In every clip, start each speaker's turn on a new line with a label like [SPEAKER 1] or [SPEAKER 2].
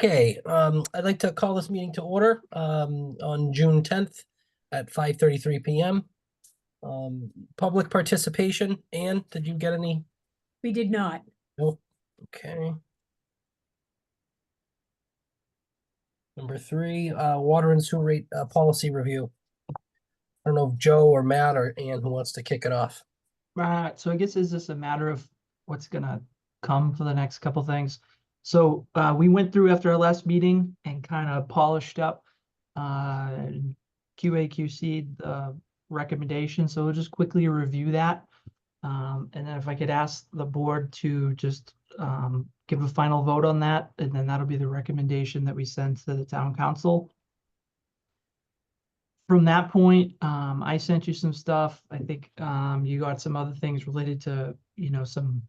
[SPEAKER 1] Okay, I'd like to call this meeting to order on June 10th at 5:33 p.m. Public participation. Ann, did you get any?
[SPEAKER 2] We did not.
[SPEAKER 1] No. Okay. Number 3, water and sewer rate policy review. I don't know if Joe or Matt or Ann who wants to kick it off.
[SPEAKER 3] So I guess is this a matter of what's gonna come for the next couple things? So we went through after our last meeting and kind of polished up QA/QC the recommendation. So we'll just quickly review that. And then if I could ask the board to just give a final vote on that, and then that'll be the recommendation that we send to the town council. From that point, I sent you some stuff. I think you got some other things related to, some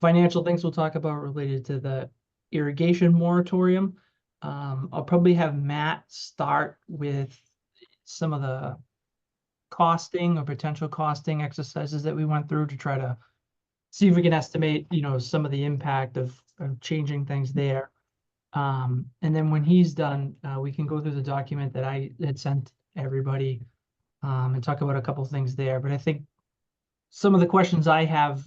[SPEAKER 3] financial things we'll talk about related to the irrigation moratorium. I'll probably have Matt start with some of the costing or potential costing exercises that we went through to try to see if we can estimate, some of the impact of changing things there. And then when he's done, we can go through the document that I had sent everybody and talk about a couple things there. But I think some of the questions I have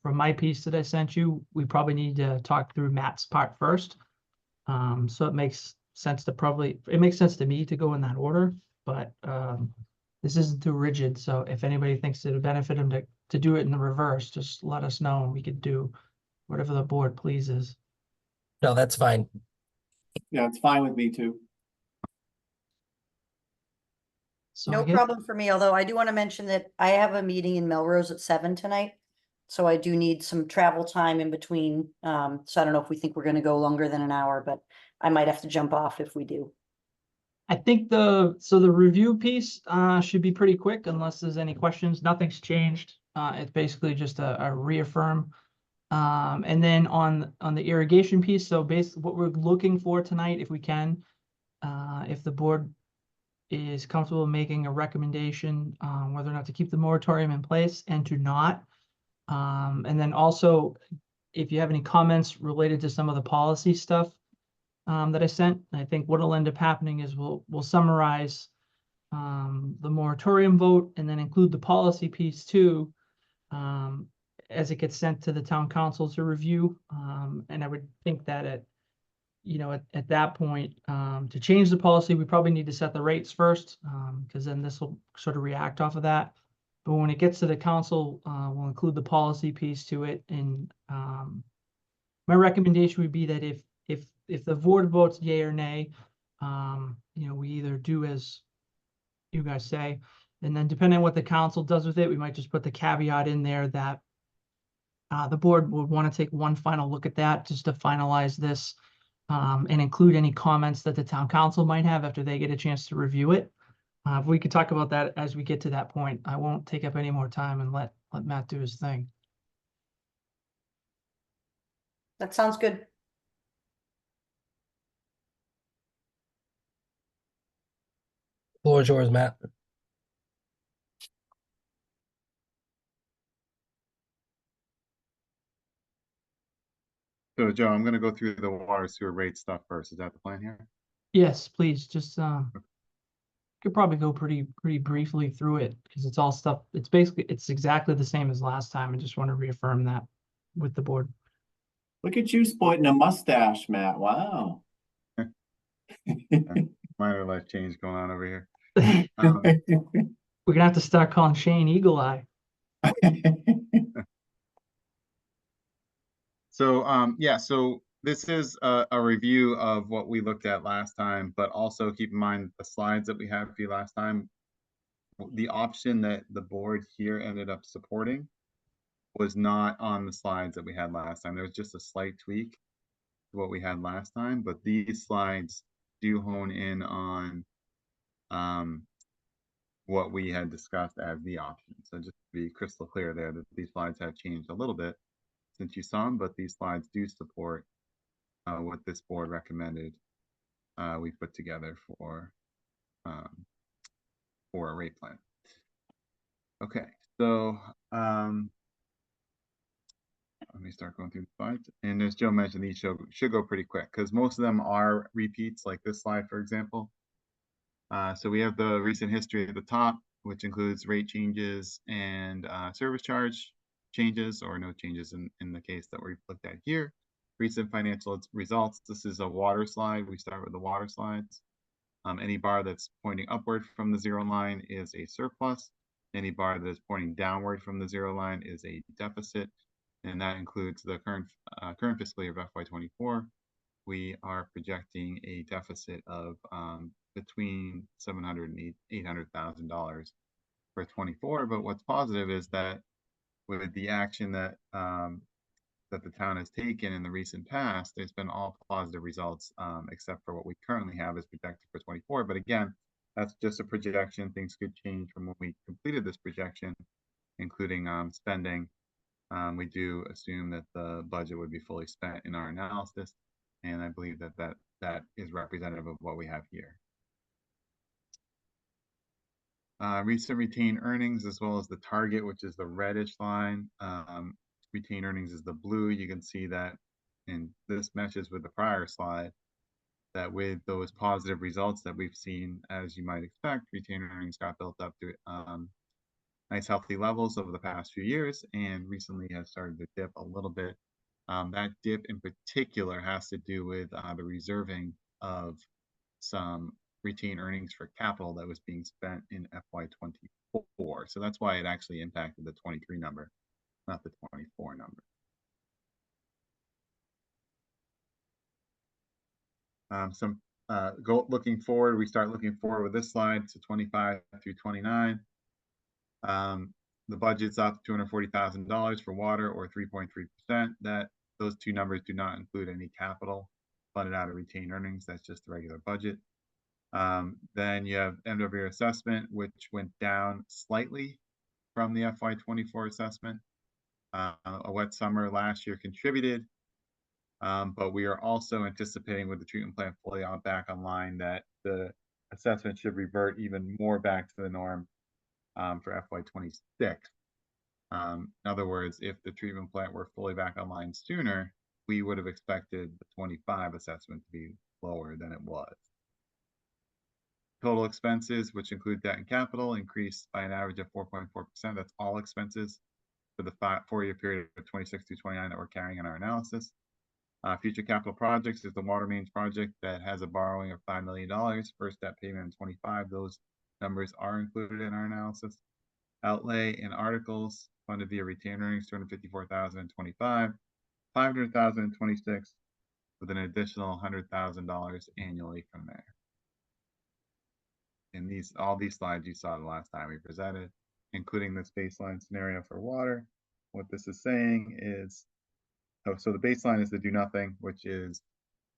[SPEAKER 3] from my piece that I sent you, we probably need to talk through Matt's part first. So it makes sense to me to go in that order, but this isn't too rigid. So if anybody thinks it would benefit him to do it in the reverse, just let us know and we could do whatever the board pleases.
[SPEAKER 1] No, that's fine.
[SPEAKER 4] Yeah, it's fine with me too.
[SPEAKER 3] So
[SPEAKER 5] No problem for me, although I do want to mention that I have a meeting in Melrose at 7 tonight. So I do need some travel time in between. So I don't know if we think we're going to go longer than an hour, but I might have to jump off if we do.
[SPEAKER 3] I think the review piece should be pretty quick unless there's any questions. Nothing's changed. It's basically just a reaffirm. And then on the irrigation piece, so basically what we're looking for tonight, if we can, if the board is comfortable making a recommendation whether or not to keep the moratorium in place and to not. And then also, if you have any comments related to some of the policy stuff that I sent, I think what'll end up happening is we'll summarize the moratorium vote and then include the policy piece too, as it gets sent to the town council to review. And I would think that at that point, to change the policy, we probably need to set the rates first, because then this will sort of react off of that. But when it gets to the council, we'll include the policy piece to it. And my recommendation would be that if the board votes yay or nay, we either do as you guys say, and then depending on what the council does with it, we might just put the caveat in there that the board would want to take one final look at that just to finalize this. And include any comments that the town council might have after they get a chance to review it. We could talk about that as we get to that point. I won't take up any more time and let Matt do his thing.
[SPEAKER 5] That sounds good.
[SPEAKER 1] Floor is yours, Matt.
[SPEAKER 6] So Joe, I'm gonna go through the water sewer rate stuff first. Is that the plan here?
[SPEAKER 3] Yes, please. Just could probably go pretty briefly through it because it's all stuff. It's exactly the same as last time. I just want to reaffirm that with the board.
[SPEAKER 4] Look at you sporting a mustache, Matt. Wow.
[SPEAKER 6] Minor life change going on over here.
[SPEAKER 3] We're gonna have to start calling Shane Eagle Eye.
[SPEAKER 6] So so this is a review of what we looked at last time, but also keep in mind the slides that we had for you last time. The option that the board here ended up supporting was not on the slides that we had last time. There was just a slight tweak to what we had last time, but these slides do hone in on what we had discussed as the option. So just to be crystal clear there, that these slides have changed a little bit since you saw them, but these slides do support what this board recommended we put together for a rate plan. Okay, so let me start going through the slides. And as Joe mentioned, these should go pretty quick because most of them are repeats, like this slide, for example. So we have the recent history at the top, which includes rate changes and service charge changes or no changes in the case that we looked at here. Recent financial results. This is a water slide. We start with the water slides. Any bar that's pointing upward from the zero line is a surplus. Any bar that is pointing downward from the zero line is a deficit. And that includes the current fiscal year of FY24. We are projecting a deficit of between $700,000 and $800,000 for 24. But what's positive is that with the action that that the town has taken in the recent past, there's been all positive results, except for what we currently have is projected for 24. But again, that's just a projection. Things could change from when we completed this projection, including spending. We do assume that the budget would be fully spent in our analysis, and I believe that that is representative of what we have here. Recent retained earnings, as well as the target, which is the reddish line. Retained earnings is the blue. You can see that, and this matches with the prior slide, that with those positive results that we've seen, as you might expect, retained earnings got built up to nice healthy levels over the past few years, and recently has started to dip a little bit. That dip in particular has to do with the reserving of some retained earnings for capital that was being spent in FY24. So that's why it actually impacted the 23 number, not the 24 number. Looking forward, we start looking forward with this slide to 25 through 29. The budget's up $240,000 for water, or 3.3%. That those two numbers do not include any capital funded out of retained earnings. That's just the regular budget. Then you have end of year assessment, which went down slightly from the FY24 assessment. A wet summer last year contributed, but we are also anticipating with the treatment plant fully back online that the assessment should revert even more back to the norm for FY26. In other words, if the treatment plant were fully back online sooner, we would have expected the 25 assessment to be lower than it was. Total expenses, which include debt and capital, increased by an average of 4.4%. That's all expenses for the 4-year period of 26 through 29 that we're carrying in our analysis. Future capital projects is the water mains project that has a borrowing of $5 million. First debt payment in 25. Those numbers are included in our analysis. Outlay and articles funded via retained earnings, $254,000 in 25, $500,000 in 26, with an additional $100,000 annually from there. And all these slides you saw the last time we presented, including this baseline scenario for water. What this is saying is, so the baseline is the do nothing, which is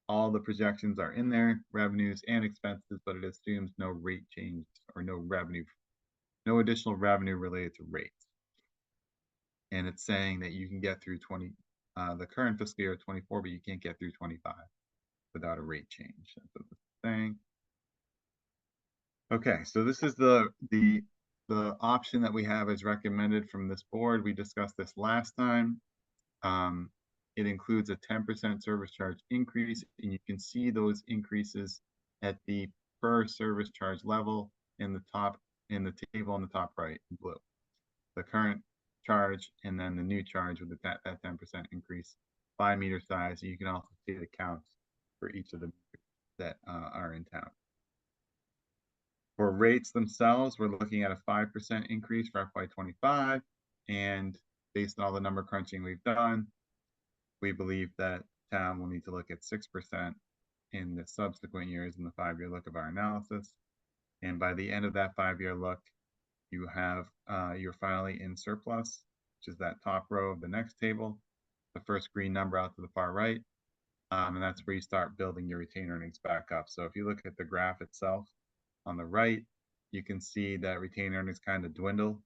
[SPEAKER 6] all the projections are in there, revenues and expenses, but it assumes no rate change or no additional revenue related to rates. And it's saying that you can get through the current fiscal year of 24, but you can't get through 25 without a rate change. That's what it's saying. Okay, so this is the option that we have as recommended from this board. We discussed this last time. It includes a 10% service charge increase, and you can see those increases at the per service charge level in the table on the top right in blue. The current charge and then the new charge with that 10% increase by meter size. You can also see the counts for each of the meters that are in town. For rates themselves, we're looking at a 5% increase for FY25, and based on all the number crunching we've done, we believe that town will need to look at 6% in the subsequent years in the 5-year look of our analysis. And by the end of that 5-year look, you have you're finally in surplus, which is that top row of the next table, the first green number out to the far right, and that's where you start building your retained earnings back up. So if you look at the graph itself on the right, you can see that retained earnings kind of dwindle.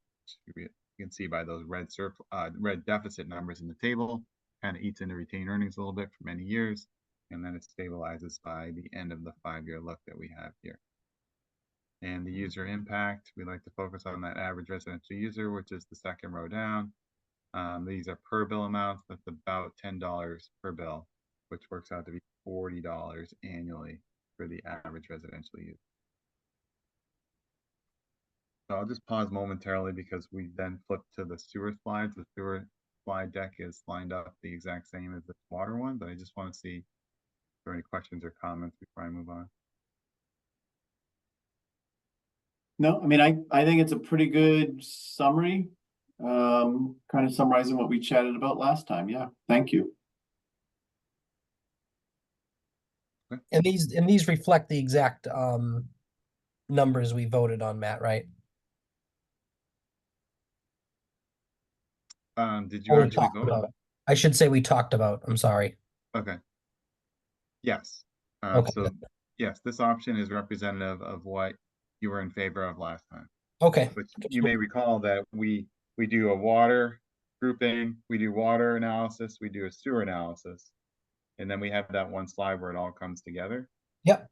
[SPEAKER 6] You can see by those red deficit numbers in the table, kind of eats into retained earnings a little bit for many years, and then it stabilizes by the end of the 5-year look that we have here. And the user impact, we like to focus on that average residential user, which is the second row down. These are per bill amounts. That's about $10 per bill, which works out to be $40 annually for the average residential use. So I'll just pause momentarily because we then flip to the sewer slides. The sewer slide deck is lined up the exact same as the water one, but I just want to see if there are any questions or comments before I move on.
[SPEAKER 4] No, I mean, I think it's a pretty good summary. Kind of summarizing what we chatted about last time. Yeah, thank you.
[SPEAKER 1] And these reflect the exact numbers we voted on, Matt, right?
[SPEAKER 6] Did you
[SPEAKER 1] Or we
[SPEAKER 6] actually
[SPEAKER 1] talked
[SPEAKER 6] vote?
[SPEAKER 1] about. I should say we talked about. I'm sorry.
[SPEAKER 6] Okay. Yes.
[SPEAKER 1] Okay.
[SPEAKER 6] So yes, this option is representative of what you were in favor of last time.
[SPEAKER 1] Okay.
[SPEAKER 6] But you may recall that we do a water grouping, we do water analysis, we do a sewer analysis, and then we have that one slide where it all comes together.
[SPEAKER 1] Yep.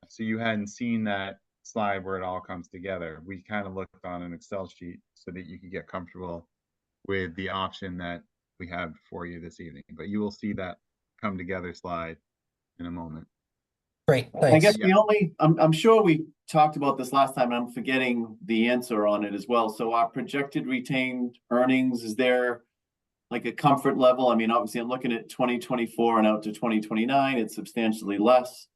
[SPEAKER 6] So you hadn't seen that slide where it all comes together. We kind of looked on an Excel sheet so that you could get comfortable with the option that we have for you this evening. But you will see that come together slide in a moment.
[SPEAKER 1] Great.
[SPEAKER 4] I
[SPEAKER 1] Thanks.
[SPEAKER 4] guess the only, I'm sure we talked about this last time, and I'm forgetting the answer on it as well. So our projected retained earnings, is there like a comfort level? I mean, obviously I'm looking at 2024 and out to 2029, it's substantially less.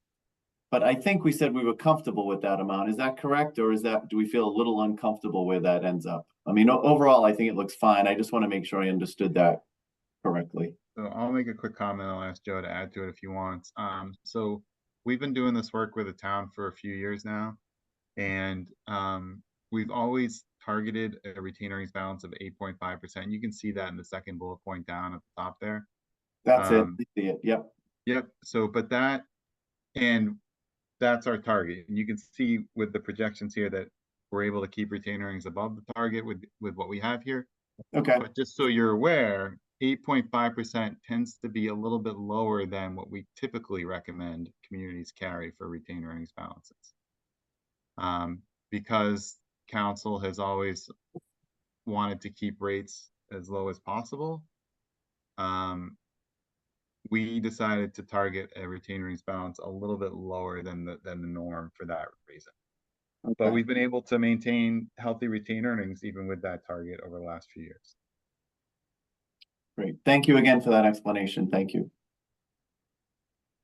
[SPEAKER 4] But I think we said we were comfortable with that amount. Is that correct? Or do we feel a little uncomfortable where that ends up? I mean, overall, I think it looks fine. I just want to make sure I understood that correctly.
[SPEAKER 6] So I'll make a quick comment. I'll ask Joe to add to it if he wants. So we've been doing this work with the town for a few years now, and we've always targeted a retained earnings balance of 8.5%. You can see that in the second bullet point down at the top there.
[SPEAKER 4] That's it. I see it. Yep.
[SPEAKER 6] Yep. So, but that's our target. And you can see with the projections here that we're able to keep retained earnings above the target with what we have here.
[SPEAKER 4] Okay.
[SPEAKER 6] But just so you're aware, 8.5% tends to be a little bit lower than what we typically recommend communities carry for retained earnings balances. Because council has always wanted to keep rates as low as possible, we decided to target a retained earnings balance a little bit lower than the norm for that reason.
[SPEAKER 4] Okay.
[SPEAKER 6] But we've been able to maintain healthy retained earnings even with that target over the last few years.
[SPEAKER 4] Great. Thank you again for that explanation. Thank you.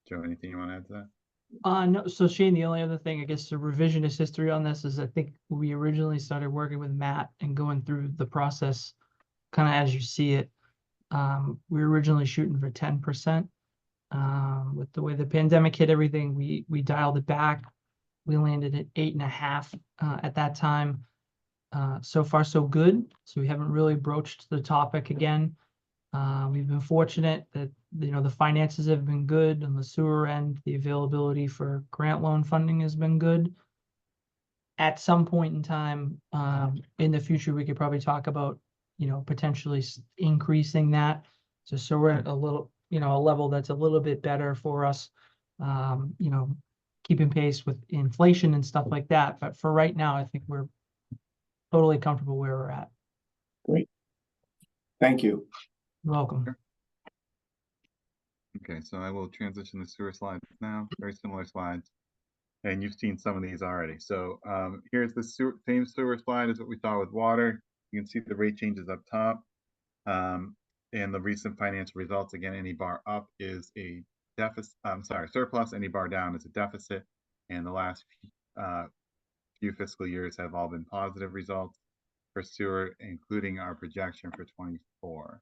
[SPEAKER 6] Joe, anything you want to add to that?
[SPEAKER 3] No, so Shane, the only other thing, I guess, the revisionist history on this is I think we originally started working with Matt and going through the process kind of as you see it. We were originally shooting for 10%. With the way the pandemic hit everything, we dialed it back. We landed at 8.5 at that time. So far, so good. So we haven't really broached the topic again. We've been fortunate that, the finances have been good on the sewer end. The availability for grant loan funding has been good. At some point in time, in the future, we could probably talk about, potentially increasing that. So we're at a little, a level that's a little bit better for us, keeping pace with inflation and stuff like that. But for right now, I think we're totally comfortable where we're at.
[SPEAKER 4] Great. Thank you.
[SPEAKER 3] You're welcome.
[SPEAKER 6] Sure. Okay, so I will transition the sewer slides now, very similar slides. And you've seen some of these already. So here's the same sewer slide as what we saw with water. You can see the rate changes up top. And the recent financial results, again, any bar up is a deficit, surplus, any bar down is a deficit. And the last few fiscal years have all been positive results for sewer, including our projection for 24.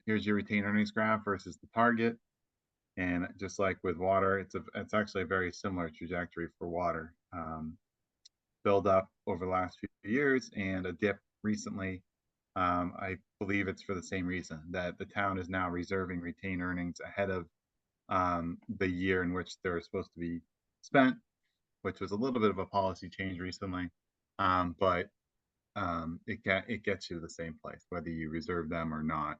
[SPEAKER 6] Here's your retained earnings graph versus the target. And just like with water, it's actually a very similar trajectory for water. Build up over the last few years and a dip recently. I believe it's for the same reason, that the town is now reserving retained earnings ahead of the year in which they're supposed to be spent, which was a little bit of a policy change recently. But it gets you to the same place, whether you reserve them or not.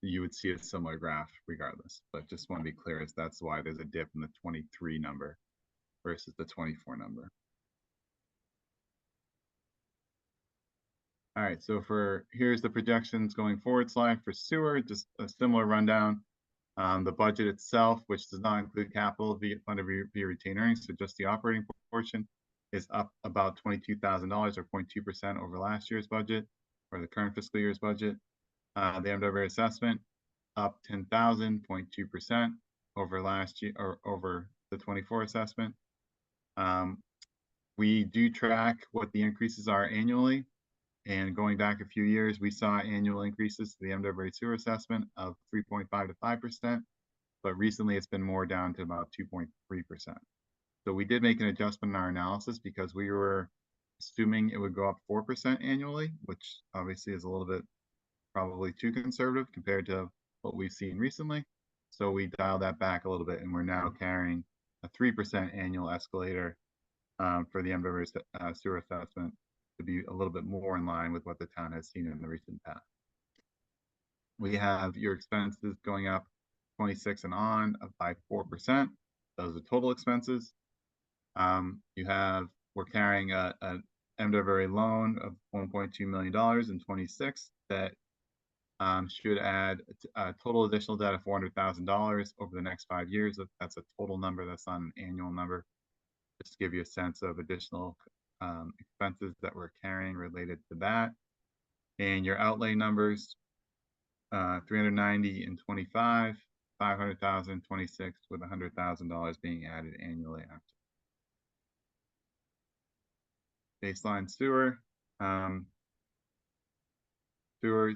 [SPEAKER 6] You would see a similar graph regardless, but just want to be clear as that's why there's a dip in the 23 number versus the 24 number. All right, so here's the projections going forward slide for sewer, just a similar rundown. The budget itself, which does not include capital via retained earnings, so just the operating portion, is up about $22,000 or 0.2% over last year's budget or the current fiscal year's budget. The MWA assessment up 10,000, 0.2% over last year or over the 24 assessment. We do track what the increases are annually. And going back a few years, we saw annual increases to the MWA sewer assessment of 3.5 to 5%, but recently it's been more down to about 2.3%. So we did make an adjustment in our analysis because we were assuming it would go up 4% annually, which obviously is a little bit probably too conservative compared to what we've seen recently. So we dialed that back a little bit, and we're now carrying a 3% annual escalator for the MWA sewer assessment to be a little bit more in line with what the town has seen in the recent past. We have your expenses going up 26 and on by 4%. Those are total expenses. We're carrying a MWA loan of $1.2 million in 26 that should add a total additional debt of $400,000 over the next 5 years. That's a total number. That's not an annual number. Just to give you a sense of additional expenses that we're carrying related to that. And your outlay numbers, 390 in 25, 500,000 in 26, with $100,000 being added annually after. Baseline sewer. Sewer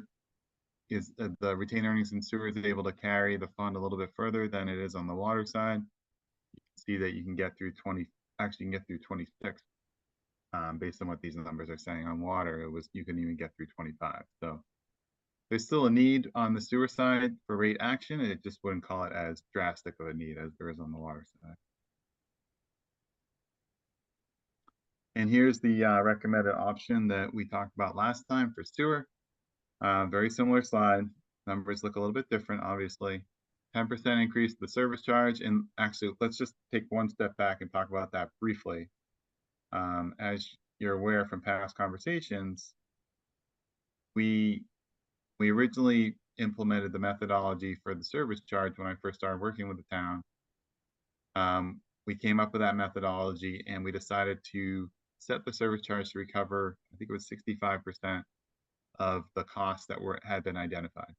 [SPEAKER 6] is the retained earnings in sewer is able to carry the fund a little bit further than it is on the water side. You can see that you can get through 20, actually you can get through 26. Based on what these numbers are saying on water, you can even get through 25. So there's still a need on the sewer side for rate action. It just wouldn't call it as drastic of a need as there is on the water side. And here's the recommended option that we talked about last time for sewer. Very similar slide. Numbers look a little bit different, obviously. 10% increase to the service charge. And actually, let's just take one step back and talk about that briefly. As you're aware from past conversations, we originally implemented the methodology for the service charge when I first started working with the town. We came up with that methodology and we decided to set the service charge to recover, I think it was 65% of the costs that had been identified.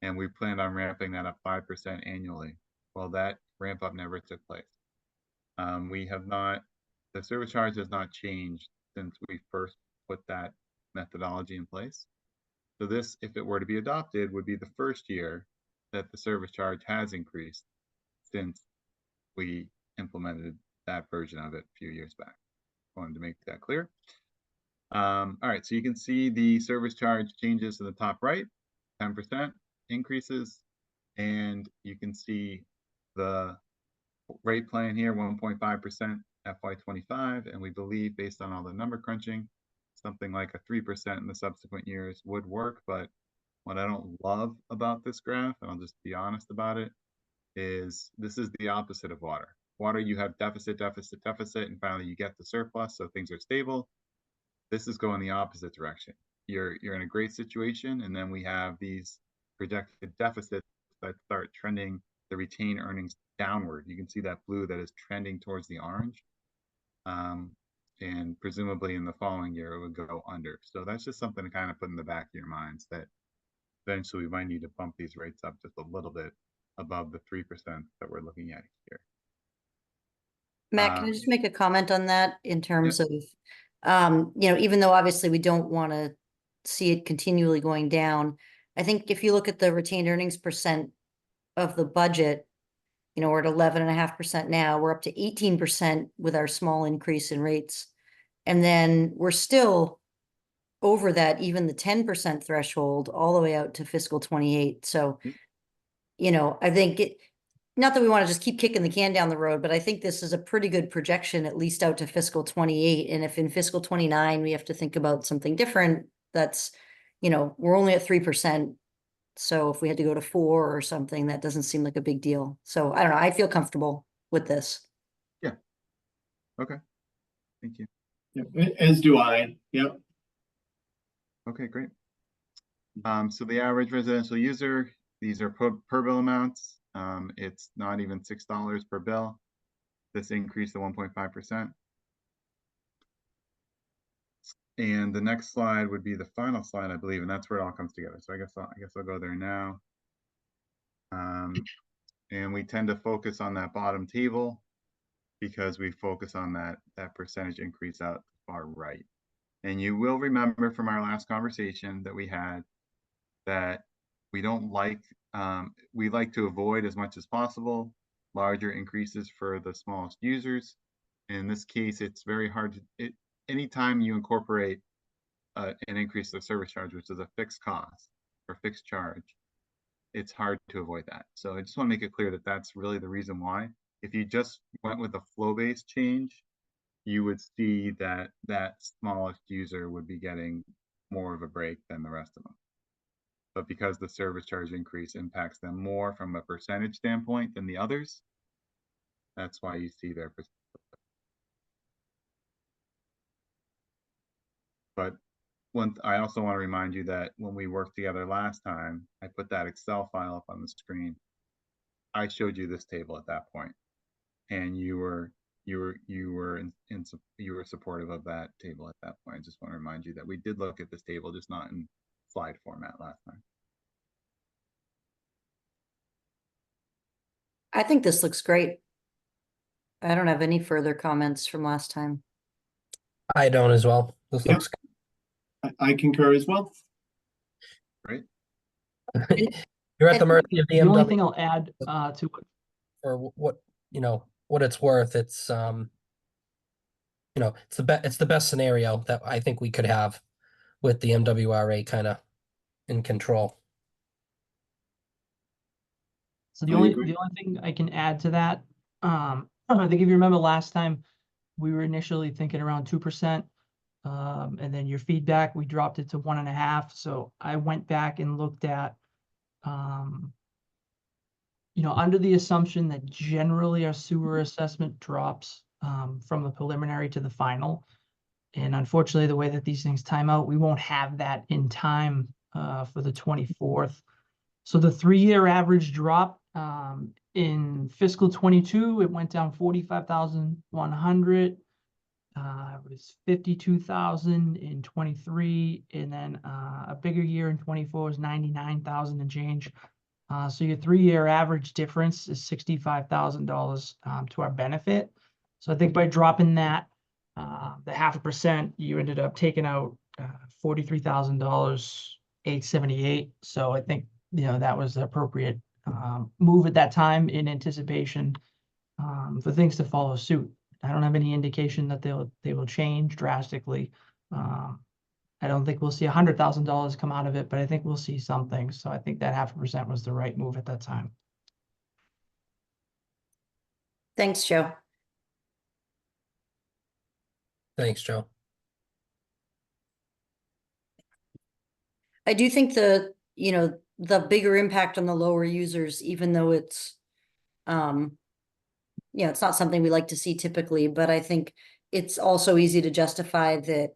[SPEAKER 6] And we planned on ramping that up 5% annually. Well, that ramp up never took place. The service charge has not changed since we first put that methodology in place. So this, if it were to be adopted, would be the first year that the service charge has increased since we implemented that version of it a few years back. Wanted to make that clear. All right, so you can see the service charge changes in the top right, 10% increases, and you can see the rate plan here, 1.5%. FY25, and we believe based on all the number crunching, something like a 3% in the subsequent years would work. But what I don't love about this graph, and I'll just be honest about it, is this is the opposite of water. Water, you have deficit, deficit, deficit, and finally you get the surplus, so things are stable. This is going the opposite direction. You're in a great situation, and then we have these projected deficits that start trending the retained earnings downward. You can see that blue that is trending towards the orange. And presumably in the following year, it would go under. So that's just something to kind of put in the back of your minds that eventually we might need to bump these rates up just a little bit above the 3% that we're looking at here.
[SPEAKER 5] Matt, can I just make a comment on that in terms of, even though obviously we don't want to see it continually going down, I think if you look at the retained earnings percent of the budget, we're at 11.5% now. We're up to 18% with our small increase in rates. And then we're still over that, even the 10% threshold, all the way out to fiscal 28. So, I think not that we want to just keep kicking the can down the road, but I think this is a pretty good projection, at least out to fiscal 28. And if in fiscal 29, we have to think about something different, that's, we're only at 3%. So if we had to go to 4 or something, that doesn't seem like a big deal. So I don't know. I feel comfortable with this.
[SPEAKER 6] Yeah. Okay. Thank you.
[SPEAKER 4] Yeah, as do I. Yep.
[SPEAKER 6] Okay, great. So the average residential user, these are per bill amounts. It's not even $6 per bill. This increased to 1.5%. And the next slide would be the final slide, I believe, and that's where it all comes together. So I guess I'll go there now. And we tend to focus on that bottom table because we focus on that percentage increase out far right. And you will remember from our last conversation that we had that we don't like, we like to avoid as much as possible larger increases for the smallest users. In this case, it's very hard to, anytime you incorporate an increase of service charge, which is a fixed cost or fixed charge, it's hard to avoid that. So I just want to make it clear that that's really the reason why. If you just went with a flow-based change, you would see that that smallest user would be getting more of a break than the rest of them. But because the service charge increase impacts them more from a percentage standpoint than the others, that's why you see their percentage. But I also want to remind you that when we worked together last time, I put that Excel file up on the screen. I showed you this table at that point, and you were supportive of that table at that point. I just want to remind you that we did look at this table, just not in slide format last time.
[SPEAKER 5] I think this looks great. I don't have any further comments from last time.
[SPEAKER 1] I don't as well. This
[SPEAKER 4] Yeah.
[SPEAKER 1] looks
[SPEAKER 4] I concur as well.
[SPEAKER 6] Right?
[SPEAKER 1] good. You're at the mercy of
[SPEAKER 3] The only
[SPEAKER 1] BMW
[SPEAKER 3] thing I'll add to it,
[SPEAKER 1] for what, what it's worth. It's, it's the best scenario that I think we could have with the MWRA kind of in control.
[SPEAKER 3] so
[SPEAKER 4] I agree.
[SPEAKER 3] the only thing I can add to that, I think if you remember last time, we were initially thinking around 2%. And then your feedback, we dropped it to 1.5. So I went back and looked at, under the assumption that generally our sewer assessment drops from the preliminary to the final. And unfortunately, the way that these things time out, we won't have that in time for the 24th. So the 3-year average drop in fiscal 22, it went down 45,100. It was 52,000 in 23, and then a bigger year in 24 is 99,000 and change. So your 3-year average difference is $65,000 to our benefit. So I think by dropping that, the 0.5%, you ended up taking out $43,000, 878. So I think that was the appropriate move at that time in anticipation for things to follow suit. I don't have any indication that they will change drastically. I don't think we'll see $100,000 come out of it, but I think we'll see something. So I think that 0.5% was the right move at that time.
[SPEAKER 5] Thanks, Joe.
[SPEAKER 1] Thanks, Joe.
[SPEAKER 5] I do think the bigger impact on the lower users, even though it's, it's not something we like to see typically, but I think it's also easy to justify that,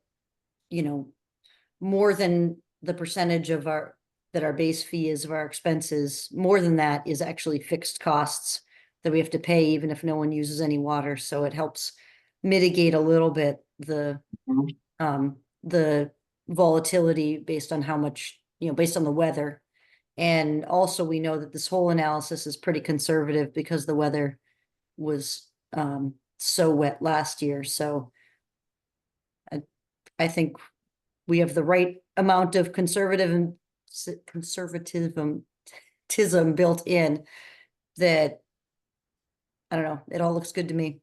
[SPEAKER 5] more than the percentage of our base fee is of our expenses, more than that is actually fixed costs that we have to pay even if no one uses any water. So it helps mitigate a little bit the volatility based on how much, based on the weather. And also we know that this whole analysis is pretty conservative because the weather was so wet last year. So I think we have the right amount of conservatism built in that, I don't know, it all looks good to me.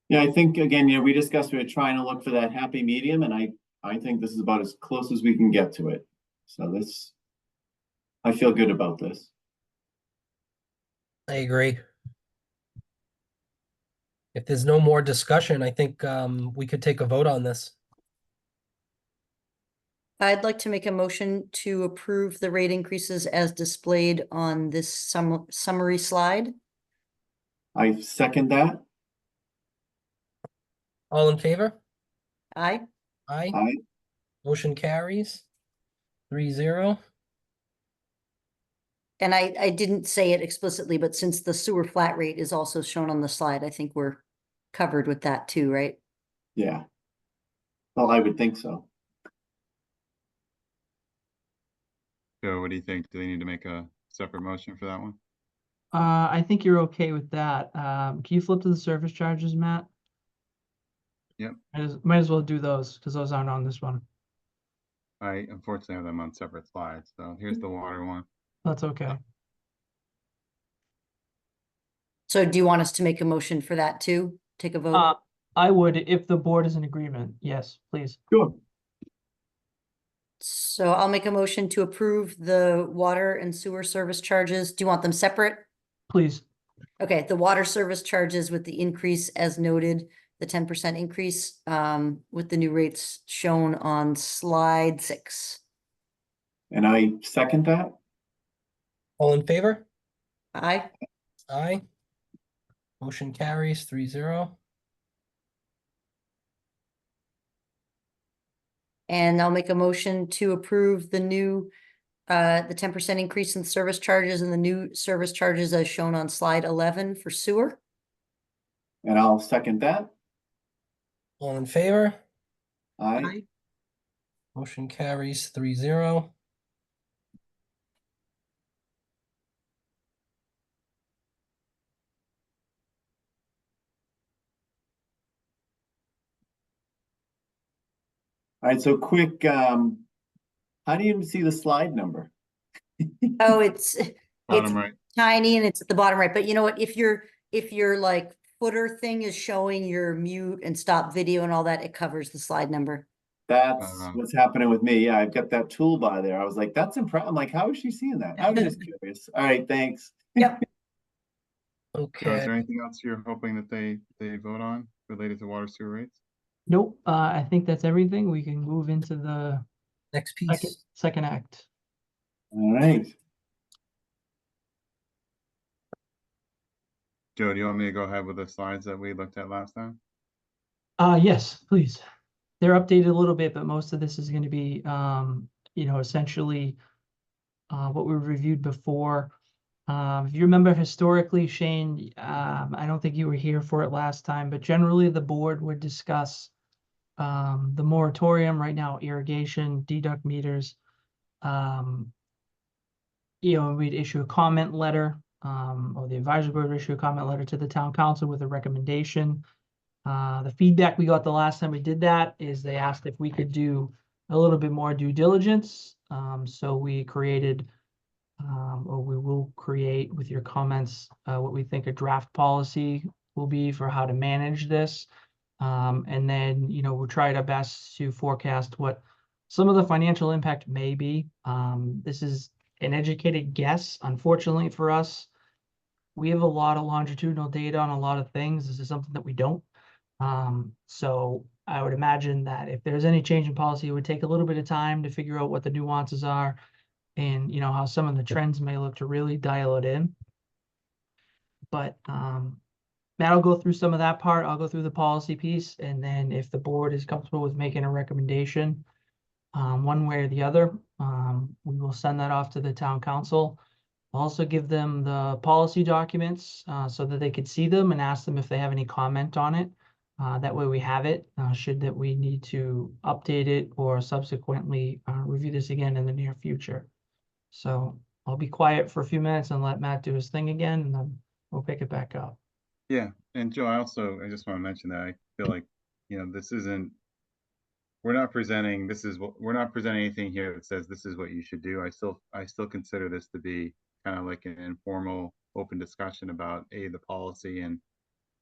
[SPEAKER 4] Yeah, I think again, we discussed we're trying to look for that happy medium, and I think this is about as close as we can get to it. So I feel good about this.
[SPEAKER 1] I agree. If there's no more discussion, I think we could take a vote on this.
[SPEAKER 5] I'd like to make a motion to approve the rate increases as displayed on this summary slide.
[SPEAKER 4] I second that.
[SPEAKER 1] All in favor?
[SPEAKER 5] Aye.
[SPEAKER 1] Aye.
[SPEAKER 4] Aye.
[SPEAKER 1] Motion carries 3-0.
[SPEAKER 5] And I didn't say it explicitly, but since the sewer flat rate is also shown on the slide, I think we're covered with that too, right?
[SPEAKER 4] Yeah. Well, I would think so.
[SPEAKER 6] Joe, what do you think? Do they need to make a separate motion for that one?
[SPEAKER 3] I think you're okay with that. Can you flip to the service charges, Matt?
[SPEAKER 6] Yep.
[SPEAKER 3] Might as well do those because those aren't on this one.
[SPEAKER 6] I unfortunately have them on separate slides, so here's the water one.
[SPEAKER 3] That's okay.
[SPEAKER 5] So do you want us to make a motion for that too? Take a vote?
[SPEAKER 3] I would if the board is in agreement. Yes, please.
[SPEAKER 4] Sure.
[SPEAKER 5] So I'll make a motion to approve the water and sewer service charges. Do you want them separate?
[SPEAKER 3] Please.
[SPEAKER 5] Okay, the water service charges with the increase as noted, the 10% increase, with the new rates shown on slide 6.
[SPEAKER 4] And I second that.
[SPEAKER 1] All in favor?
[SPEAKER 5] Aye.
[SPEAKER 1] Aye. Motion carries 3-0.
[SPEAKER 5] And I'll make a motion to approve the new, the 10% increase in service charges and the new service charges as shown on slide 11 for sewer.
[SPEAKER 4] And I'll second that.
[SPEAKER 1] All in favor?
[SPEAKER 4] Aye.
[SPEAKER 1] Motion carries 3-0.
[SPEAKER 4] All right, so quick, how do you even see the slide number?
[SPEAKER 5] Oh, it's
[SPEAKER 6] Bottom right.
[SPEAKER 5] tiny and it's at the bottom right, but you know what, if your like footer thing is showing your mute and stop video and all that, it covers the slide number.
[SPEAKER 4] That's
[SPEAKER 6] Uh-huh.
[SPEAKER 4] what's happening with me. Yeah, I've got that toolbar there. I was like, that's impressive. I'm like, how is she seeing that? I was just curious. All right, thanks.
[SPEAKER 5] Yep.
[SPEAKER 6] So is
[SPEAKER 1] Okay,
[SPEAKER 6] there anything else you're hoping that they vote on related to water sewer rates?
[SPEAKER 3] Nope. I think that's everything. We can move into the
[SPEAKER 1] next piece.
[SPEAKER 3] second act.
[SPEAKER 4] All right.
[SPEAKER 6] Joe, do you want me to go ahead with the slides that we looked at last time?
[SPEAKER 3] Yes, please. They're updated a little bit, but most of this is going to be, essentially what we reviewed before. If you remember historically, Shane, I don't think you were here for it last time, but generally the board would discuss the moratorium right now, irrigation, deduct meters. We'd issue a comment letter, or the advisory board would issue a comment letter to the town council with a recommendation. The feedback we got the last time we did that is they asked if we could do a little bit more due diligence. So we created, or we will create with your comments, what we think a draft policy will be for how to manage this. And then, we'll try our best to forecast what some of the financial impact may be. This is an educated guess, unfortunately for us. We have a lot of longitudinal data on a lot of things. This is something that we don't. So I would imagine that if there's any change in policy, it would take a little bit of time to figure out what the nuances are and, how some of the trends may look to really dial it in. But Matt will go through some of that part. I'll go through the policy piece. And then if the board is comfortable with making a recommendation, one way or the other, we will send that off to the town council. I'll also give them the policy documents so that they could see them and ask them if they have any comment on it. That way we have it, should that we need to update it or subsequently review this again in the near future. So I'll be quiet for a few minutes and let Matt do his thing again, and then we'll pick it back up.
[SPEAKER 6] Yeah, and Joe, I just want to mention that I feel like, this isn't, we're not presenting anything here that says this is what you should do. I still consider this to be kind of like an informal, open discussion about A, the policy,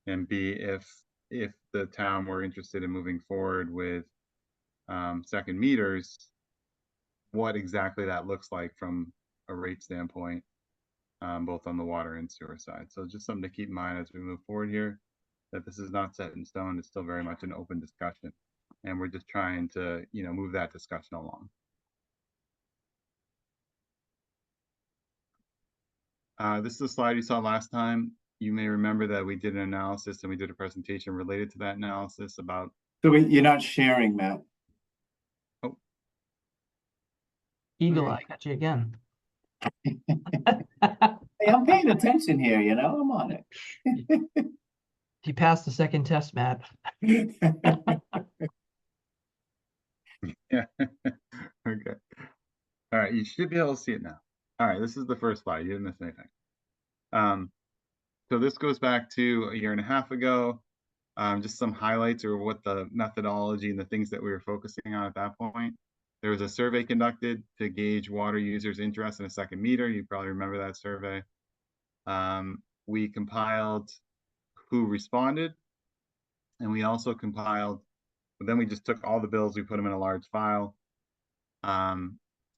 [SPEAKER 6] and B, if the town were interested in moving forward with second meters, what exactly that looks like from a rate standpoint, both on the water and sewer side. So just something to keep in mind as we move forward here, that this is not set in stone. It's still very much an open discussion. And we're just trying to, move that discussion along. This is a slide you saw last time. You may remember that we did an analysis and we did a presentation related to that analysis about
[SPEAKER 4] So you're not sharing, Matt?
[SPEAKER 3] Eagle
[SPEAKER 6] Okay.
[SPEAKER 3] eye got you again.
[SPEAKER 4] Hey, I'm paying attention here, you know, I'm on it.
[SPEAKER 3] He passed the second test, Matt.
[SPEAKER 6] Yeah. Okay. All right, you should be able to see it now. All right, this is the first slide. You didn't miss anything. So this goes back to a year and a half ago. Just some highlights or what the methodology and the things that we were focusing on at that point. There was a survey conducted to gauge water users' interest in a second meter. You probably remember that survey. We compiled who responded, and we also compiled, but then we just took all the bills, we put them in a large file.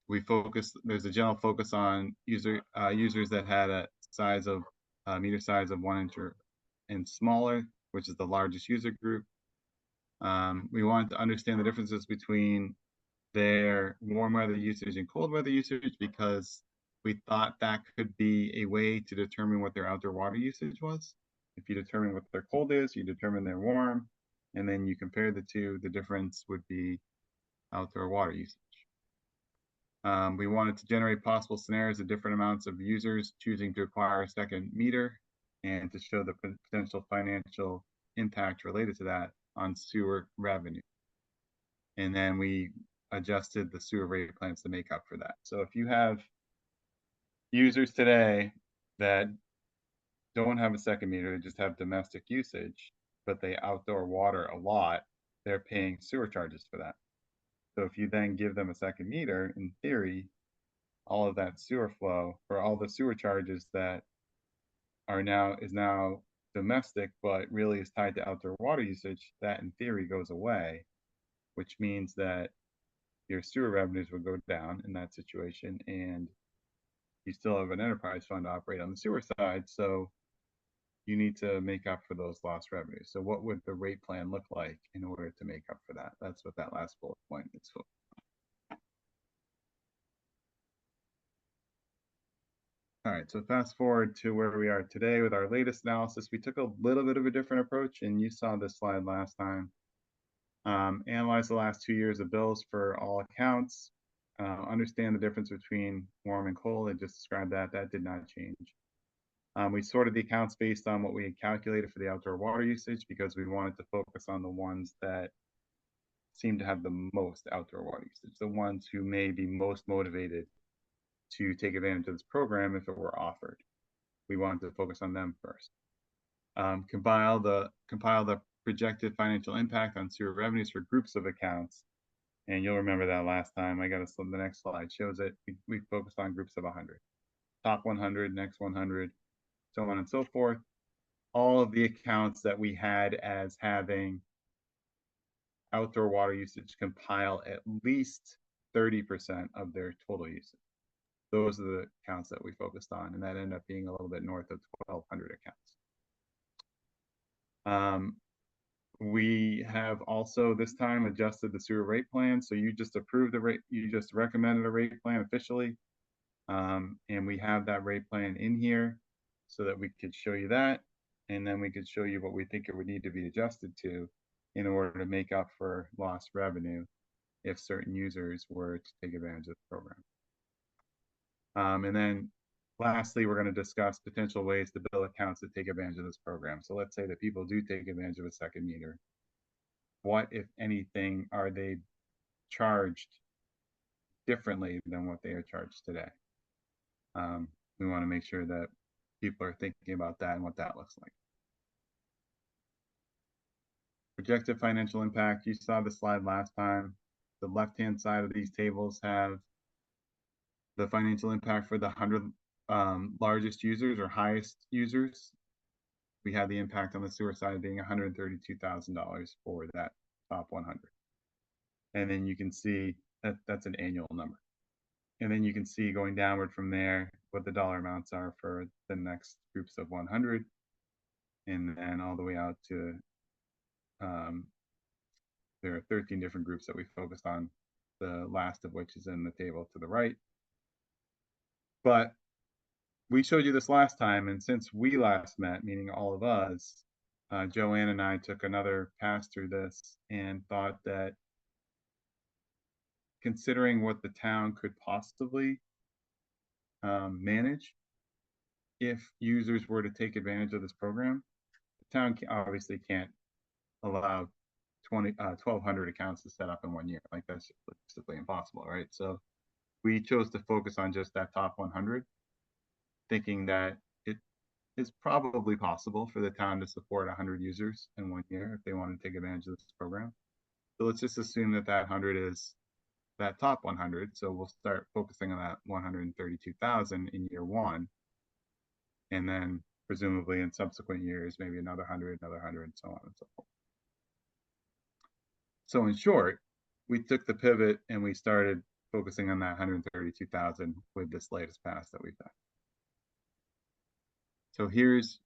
[SPEAKER 6] We focused, there's a general focus on users that had a size of meter size of 1 inch or and smaller, which is the largest user group. We wanted to understand the differences between their warm weather usage and cold weather usage, because we thought that could be a way to determine what their outdoor water usage was. If you determine what their cold is, you determine their warm, and then you compare the two, the difference would be outdoor water usage. We wanted to generate possible scenarios of different amounts of users choosing to acquire a second meter, and to show the potential financial impact related to that on sewer revenue. And then we adjusted the sewer rate plans to make up for that. So if you have users today that don't have a second meter, they just have domestic usage, but they outdoor water a lot, they're paying sewer charges for that. So if you then give them a second meter, in theory, all of that sewer flow, or all the sewer charges that are now domestic, but really is tied to outdoor water usage, that in theory goes away, which means that your sewer revenues will go down in that situation, and you still have an enterprise fund to operate on the sewer side, so you need to make up for those lost revenues. So what would the rate plan look like in order to make up for that? That's what that last bullet point is for. All right, so fast forward to where we are today with our latest analysis. We took a little bit of a different approach, and you saw this slide last time. Analyze the last 2 years of bills for all accounts. Understand the difference between warm and cold. I just described that. That did not change. We sorted the accounts based on what we had calculated for the outdoor water usage, because we wanted to focus on the ones that seem to have the most outdoor water usage, the ones who may be most motivated to take advantage of this program if it were offered. We wanted to focus on them first. Compile the projected financial impact on sewer revenues for groups of accounts. And you'll remember that last time. I got to the next slide shows it. We focused on groups of 100, top 100, next 100, so on and so forth. All of the accounts that we had as having outdoor water usage compile at least 30% of their total usage. Those are the accounts that we focused on, and that ended up being a little bit north of 1,200 accounts. We have also this time adjusted the sewer rate plan. So you just approved the rate, you just recommended a rate plan officially. And we have that rate plan in here so that we could show you that. And then we could show you what we think it would need to be adjusted to in order to make up for lost revenue if certain users were to take advantage of the program. And then lastly, we're going to discuss potential ways to bill accounts to take advantage of this program. So let's say that people do take advantage of a second meter. What, if anything, are they charged differently than what they are charged today? We want to make sure that people are thinking about that and what that looks like. Projected financial impact. You saw the slide last time. The left-hand side of these tables have the financial impact for the 100 largest users or highest users. We have the impact on the sewer side being $132,000 for that top 100. And then you can see that that's an annual number. And then you can see going downward from there what the dollar amounts are for the next groups of 100. And then all the way out to, there are 13 different groups that we focused on, the last of which is in the table to the right. But we showed you this last time, and since we last met, meaning all of us, Joanne and I took another pass through this and thought that considering what the town could possibly manage if users were to take advantage of this program, the town obviously can't allow 1,200 accounts to set up in 1 year. Like that's simply impossible, right? So we chose to focus on just that top 100, thinking that it is probably possible for the town to support 100 users in 1 year if they want to take advantage of this program. So let's just assume that that 100 is that top 100. So we'll start focusing on that 132,000 in year 1. And then presumably in subsequent years, maybe another 100, and so on and so forth. So in short, we took the pivot and we started focusing on that 132,000 with this latest pass that we've done. So here's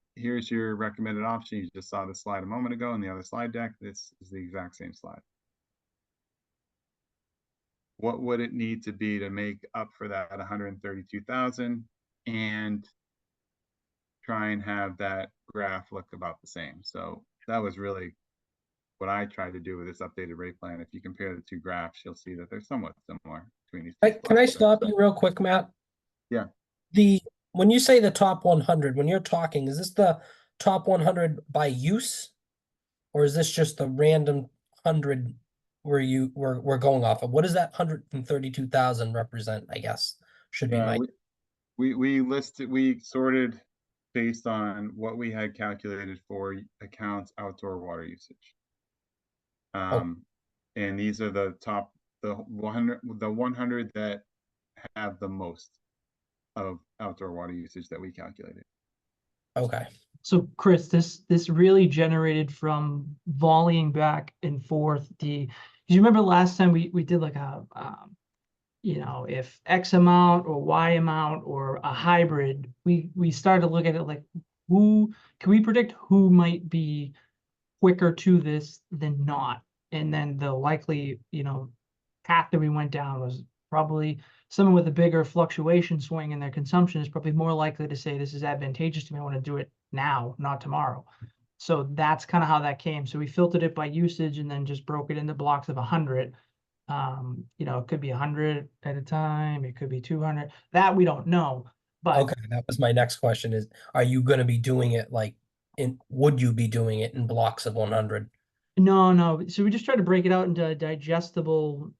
[SPEAKER 6] your recommended option. You just saw the slide a moment ago in the other slide deck. This is the exact same slide. What would it need to be to make up for that 132,000 and try and have that graph look about the same? So that was really what I tried to do with this updated rate plan. If you compare the two graphs, you'll see that they're somewhat similar between these two.
[SPEAKER 1] Can I stop you real quick, Matt?
[SPEAKER 6] Yeah.
[SPEAKER 1] When you say the top 100, when you're talking, is this the top 100 by use, or is this just the random 100 we're going off of? What does that 132,000 represent? I guess should be
[SPEAKER 6] Yeah,
[SPEAKER 1] my.
[SPEAKER 6] we sorted based on what we had calculated for accounts outdoor water usage. And these are the top, the 100 that have the most of outdoor water usage that we calculated.
[SPEAKER 1] Okay.
[SPEAKER 3] So Chris, this really generated from volleying back and forth. Do you remember last time we did like a if X amount or Y amount or a hybrid, we started to look at it like who can we predict who might be quicker to this than not, and then the likely path that we went down was probably someone with a bigger fluctuation swing in their consumption is probably more likely to say this is advantageous to me. I want to do it now, not tomorrow. So that's kind of how that came. So we filtered it by usage and then just broke it into blocks of 100. It could be 100 at a time. It could be 200. That we don't know. But
[SPEAKER 1] Okay, that was my next question is, are you going to be doing it would you be doing it in blocks of 100?
[SPEAKER 3] no. So we just try to break it out into a digestible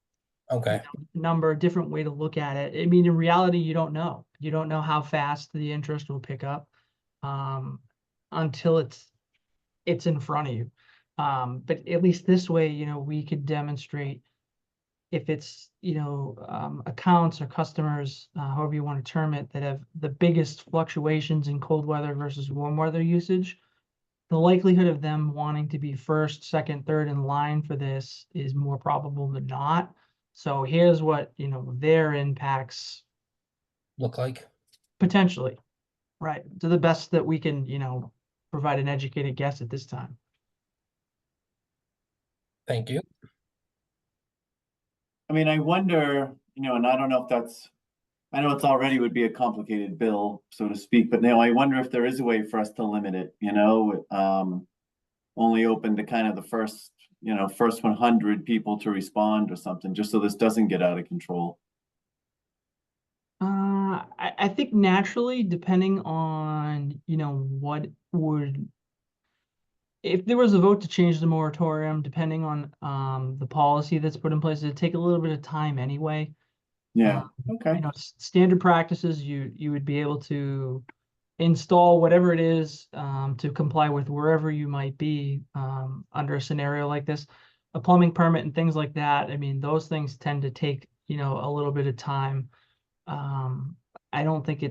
[SPEAKER 1] Okay.
[SPEAKER 3] number, different way to look at it. I mean, in reality, you don't know. You don't know how fast the interest will pick up until it's in front of you. But at least this way, we could demonstrate if it's, accounts or customers, however you want to term it, that have the biggest fluctuations in cold weather versus warm weather usage, the likelihood of them wanting to be first, second, third in line for this is more probable than not. So here's what, their impacts
[SPEAKER 1] Look like.
[SPEAKER 3] potentially, right, to the best that we can, provide an educated guess at this time.
[SPEAKER 1] Thank you.
[SPEAKER 4] I mean, I wonder, and I don't know if I know it's already would be a complicated bill, so to speak, but I wonder if there is a way for us to limit it, only open to kind of the first 100 people to respond or something, just so this doesn't get out of control.
[SPEAKER 3] I think naturally, depending on, if there was a vote to change the moratorium, depending on the policy that's put in place, it'd take a little bit of time anyway.
[SPEAKER 4] Yeah, okay.
[SPEAKER 3] Standard practices, you would be able to install whatever it is to comply with wherever you might be under a scenario like this. A plumbing permit and things like that, I mean, those things tend to take, a little bit of time. I don't think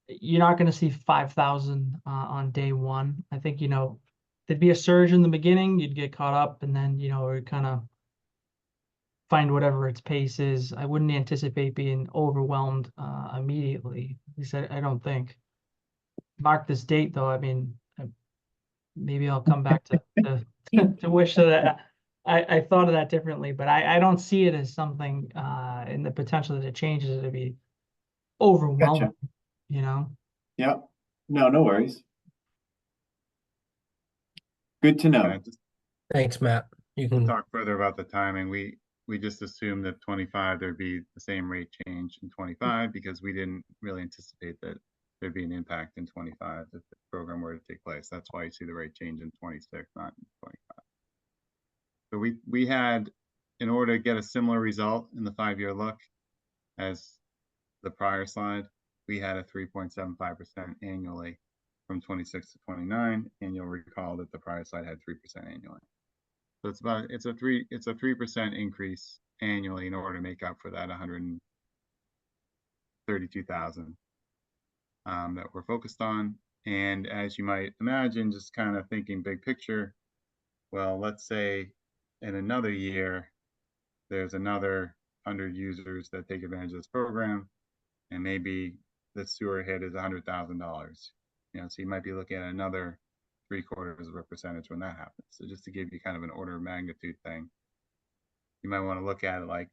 [SPEAKER 3] you're not going to see 5,000 on day one. I think, there'd be a surge in the beginning, you'd get caught up, and then, it would kind of find whatever its pace is. I wouldn't anticipate being overwhelmed immediately. At least I don't think. Mark this date, though. I mean, maybe I'll come back to wish that I thought of that differently, but I don't see it as something in the potential that it changes it to be overwhelming.
[SPEAKER 4] Gotcha. Yeah. No worries. Good to know.
[SPEAKER 6] Just
[SPEAKER 1] Thanks, Matt. You
[SPEAKER 6] to
[SPEAKER 1] can,
[SPEAKER 6] talk further about the timing, we just assumed that 25, there'd be the same rate change in 25 because we didn't really anticipate that there'd be an impact in 25 if the program were to take place. That's why you see the rate change in 26, not in 25. So we had, in order to get a similar result in the 5-year look as the prior slide, we had a 3.75% annually from 26 to 29, and you'll recall that the prior slide had 3% annually. So it's a 3% increase annually in order to make up for that 132,000 that we're focused on. And as you might imagine, just kind of thinking big picture, well, let's say in another year, there's another 100 users that take advantage of this program, and maybe the sewer hit is $100,000. You know, so you might be looking at another 0.75% when that happens. So just to give you kind of an order of magnitude thing, you might want to look at it like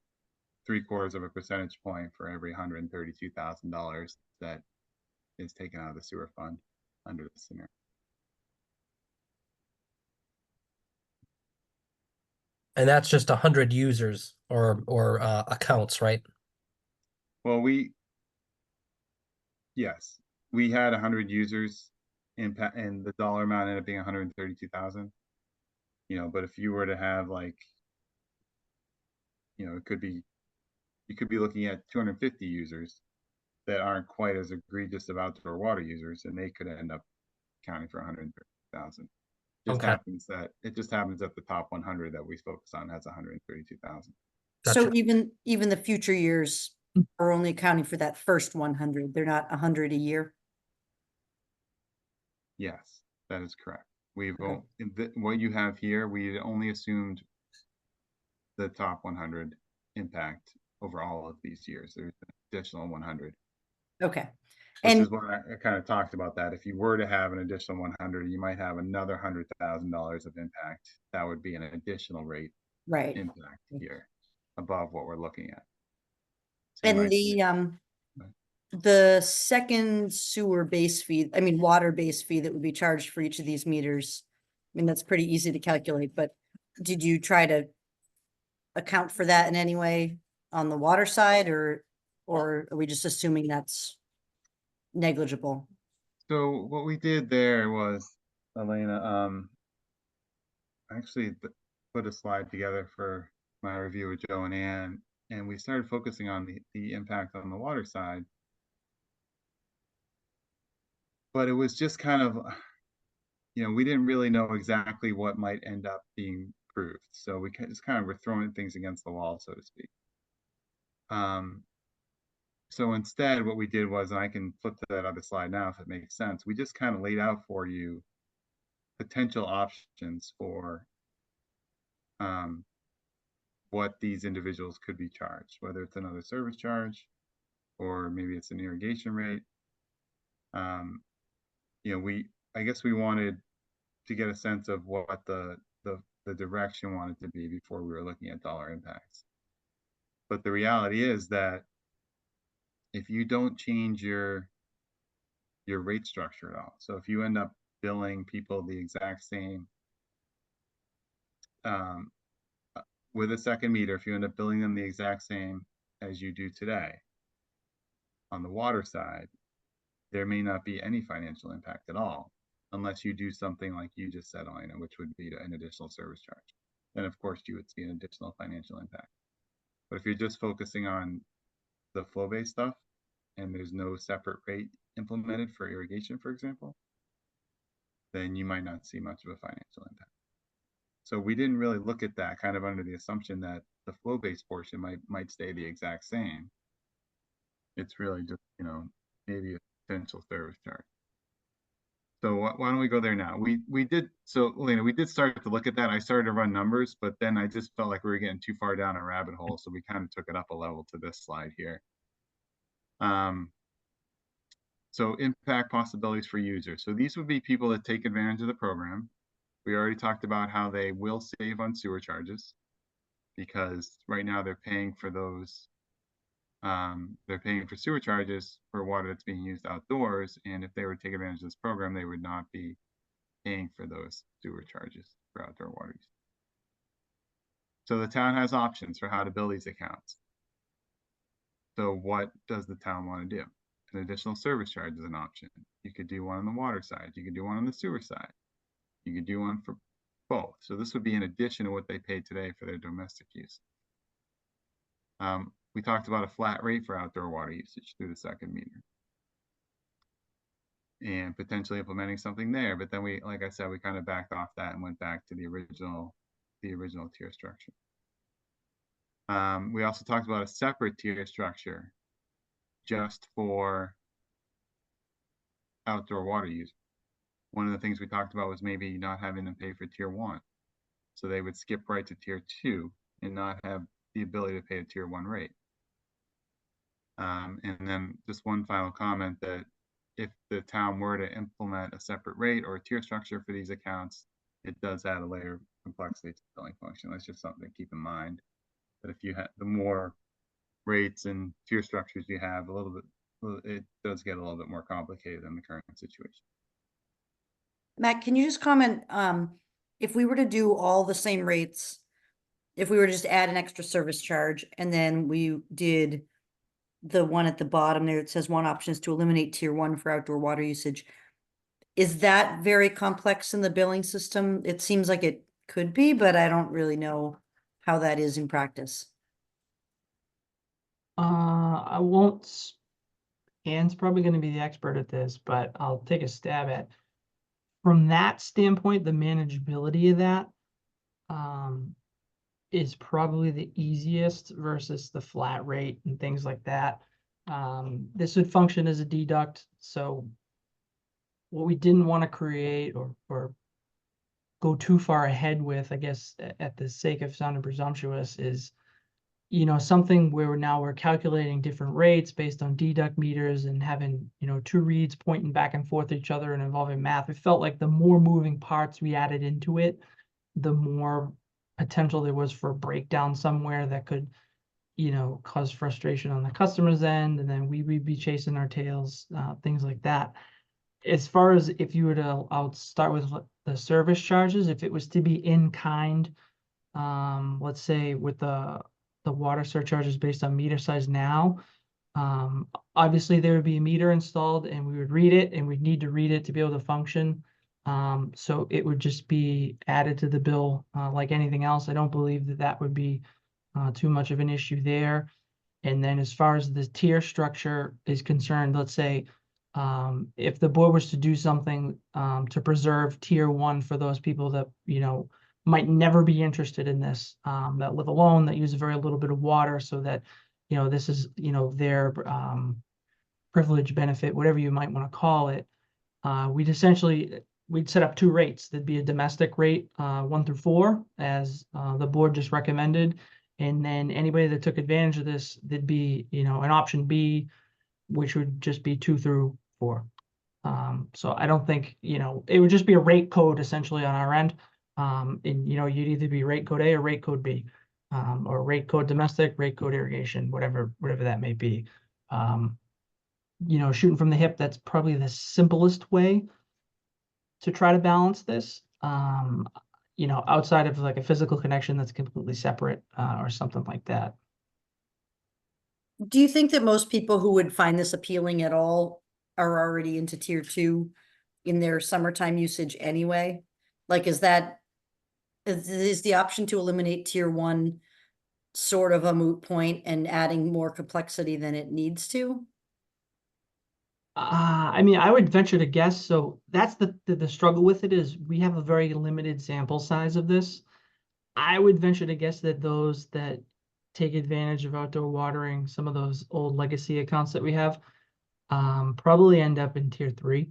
[SPEAKER 6] 0.75 percentage point for every $132,000 that is taken out of the sewer fund under the scenario.
[SPEAKER 1] and that's just 100 users or accounts, right?
[SPEAKER 6] Well, yes, we had 100 users impact, and the dollar amount ended up being 132,000. You know, but if you were to have like, you know, you could be looking at 250 users that aren't quite as egregious of outdoor water users, and they could end up counting for 130,000. Just
[SPEAKER 1] Okay.
[SPEAKER 6] happens that the top 100 that we focus on has 132,000.
[SPEAKER 5] So
[SPEAKER 1] Gotcha.
[SPEAKER 5] even the future years are only accounting for that first 100. They're not 100 a year.
[SPEAKER 6] Yes, that is correct.
[SPEAKER 5] Okay.
[SPEAKER 6] What you have here, we only assumed the top 100 impact over all of these years. There's an additional 100.
[SPEAKER 5] Okay.
[SPEAKER 6] Which
[SPEAKER 5] And
[SPEAKER 6] is what I kind of talked about, that if you were to have an additional 100, you might have another $100,000 of impact. That would be an additional rate
[SPEAKER 5] right.
[SPEAKER 6] impact here above what we're looking at. So you
[SPEAKER 5] And
[SPEAKER 6] might see
[SPEAKER 5] the second sewer base fee, I mean, water base fee that would be charged for each of these meters. I mean, that's pretty easy to calculate, but did you try to account for that in any way on the water side, or are we just assuming that's negligible?
[SPEAKER 6] So what we did there was, Elena, actually put a slide together for my review with Joe and Ann, and we started focusing on the impact on the water side. But it was just kind of, you know, we didn't really know exactly what might end up being proved. So we just kind of were throwing things against the wall, so to speak. So instead, what we did was, and I can flip to that other slide now if it makes sense, we just kind of laid out for you potential options for what these individuals could be charged, whether it's another service charge or maybe it's an irrigation rate. You know, I guess we wanted to get a sense of what the direction wanted to be before we were looking at dollar impacts. But the reality is that if you don't change your rate structure at all, so if you end up billing people the exact same with a second meter, if you end up billing them the exact same as you do today on the water side, there may not be any financial impact at all unless you do something like you just said, Elena, which would be an additional service charge. Then of course you would see an additional financial impact. But if you're just focusing on the flow-based stuff and there's no separate rate implemented for irrigation, for example, then you might not see much of a financial impact. So we didn't really look at that, kind of under the assumption that the flow-based portion might stay the exact same. It's really just, you know, maybe a potential service charge. So why don't we go there now? We did, so Elena, we did start to look at that. I started to run numbers, but then I just felt like we were getting too far down a rabbit hole. So we kind of took it up a level to this slide here. So impact possibilities for users. So these would be people that take advantage of the program. We already talked about how they will save on sewer charges because right now they're paying for those. They're paying for sewer charges for water that's being used outdoors. And if they were to take advantage of this program, they would not be paying for those sewer charges for outdoor water use. So the town has options for how to bill these accounts. So what does the town want to do? An additional service charge is an option. You could do one on the water side. You could do one on the sewer side. You could do one for both. So this would be in addition to what they pay today for their domestic use. We talked about a flat rate for outdoor water usage through the second meter, and potentially implementing something there. But then we, like I said, we kind of backed off that and went back to the original tier structure. We also talked about a separate tier structure just for outdoor water use. One of the things we talked about was maybe not having them pay for tier 1. So they would skip right to tier 2 and not have the ability to pay a tier 1 rate. And then just one final comment that if the town were to implement a separate rate or a tier structure for these accounts, it does add a layer of complexity to the billing function. That's just something to keep in mind. That if you have the more rates and tier structures you have, it does get a little bit more complicated than the current situation.
[SPEAKER 5] Matt, can you just comment, if we were to do all the same rates, if we were to just add an extra service charge, and then we did the one at the bottom there, it says one option is to eliminate tier 1 for outdoor water usage. Is that very complex in the billing system? It seems like it could be, but I don't really know how that is in practice.
[SPEAKER 3] I won't, Anne's probably gonna be the expert at this, but I'll take a stab at. From that standpoint, the manageability of that is probably the easiest versus the flat rate and things like that. This would function as a deduct, so what we didn't want to create or go too far ahead with, I guess, at the sake of sounding presumptuous, is something where we're calculating different rates based on deduct meters and having, two reads pointing back and forth at each other and involving math. It felt like the more moving parts we added into it, the more potential there was for a breakdown somewhere that could, cause frustration on the customer's end, and then we'd be chasing our tails, things like that. As far as if you were to, I'll start with the service charges. If it was to be in kind, let's say with the water surcharges based on meter size now, obviously there would be a meter installed and we would read it, and we'd need to read it to be able to function. So it would just be added to the bill like anything else. I don't believe that would be too much of an issue there. And then as far as the tier structure is concerned, let's say if the board was to do something to preserve tier 1 for those people that, might never be interested in this, that live alone, that use a very little bit of water, so that, this is, their privilege, benefit, whatever you might want to call it. We'd set up 2 rates. There'd be a domestic rate, 1 through 4, as the board just recommended. And then anybody that took advantage of this, there'd be, an option B, which would just be 2 through 4. So I don't think, it would just be a rate code essentially on our end. And, you'd either be rate code A or rate code B, or rate code domestic, rate code irrigation, whatever that may be. Shooting from the hip, that's probably the simplest way to try to balance this. Outside of like a physical connection that's completely separate, or something like that.
[SPEAKER 5] Do you think that most people who would find this appealing at all are already into tier 2 in their summertime usage anyway? Like, is the option to eliminate tier 1 sort of a moot point and adding more complexity than it needs to?
[SPEAKER 3] I would venture to guess. So that's the struggle with it, is we have a very limited sample size of this. I would venture to guess that those that take advantage of outdoor watering, some of those old legacy accounts that we have, probably end up in tier 3,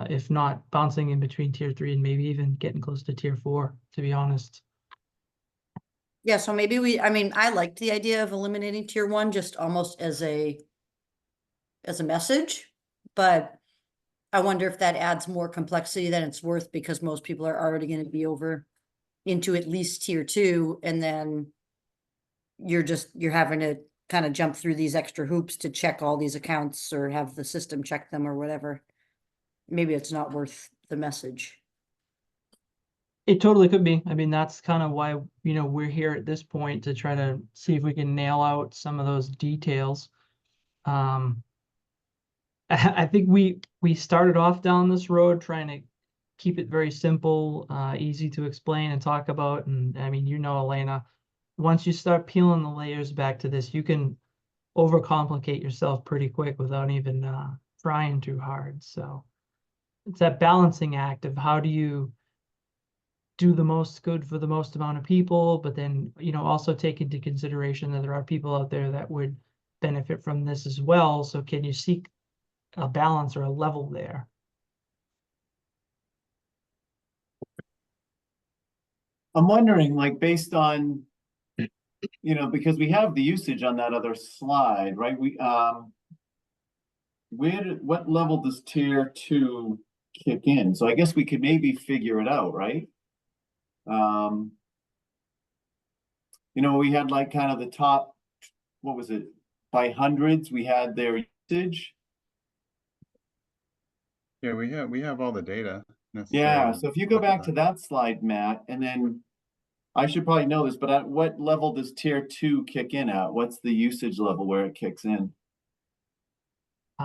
[SPEAKER 3] if not bouncing in between tier 3 and maybe even getting close to tier 4, to be honest.
[SPEAKER 5] Yeah, so maybe I liked the idea of eliminating tier 1 just almost as a message, but I wonder if that adds more complexity than it's worth, because most people are already going to be over into at least tier 2, and then you're having to kind of jump through these extra hoops to check all these accounts or have the system check them or whatever. Maybe it's not worth the message.
[SPEAKER 3] It totally could be. I mean, that's kind of why, we're here at this point to try to see if we can nail out some of those details. I think we started off down this road trying to keep it very simple, easy to explain and talk about. And I mean, Elena, once you start peeling the layers back to this, you can overcomplicate yourself pretty quick without even trying too hard. So it's that balancing act of how do you do the most good for the most amount of people, but then, also take into consideration that there are people out there that would benefit from this as well. So can you seek a balance or a level there?
[SPEAKER 4] I'm wondering, like, based on, because we have the usage on that other slide, right? What level does tier 2 kick in? So I guess we could maybe figure it out, right? We had like kind of the top, what was it? By hundreds, we had their usage.
[SPEAKER 6] Yeah, we have all the data
[SPEAKER 4] Yeah,
[SPEAKER 6] necessary.
[SPEAKER 4] so if you go
[SPEAKER 6] look at
[SPEAKER 4] back to that slide, Matt, and then I should probably know this, but at what level does tier 2 kick in at? What's the usage level where it kicks in?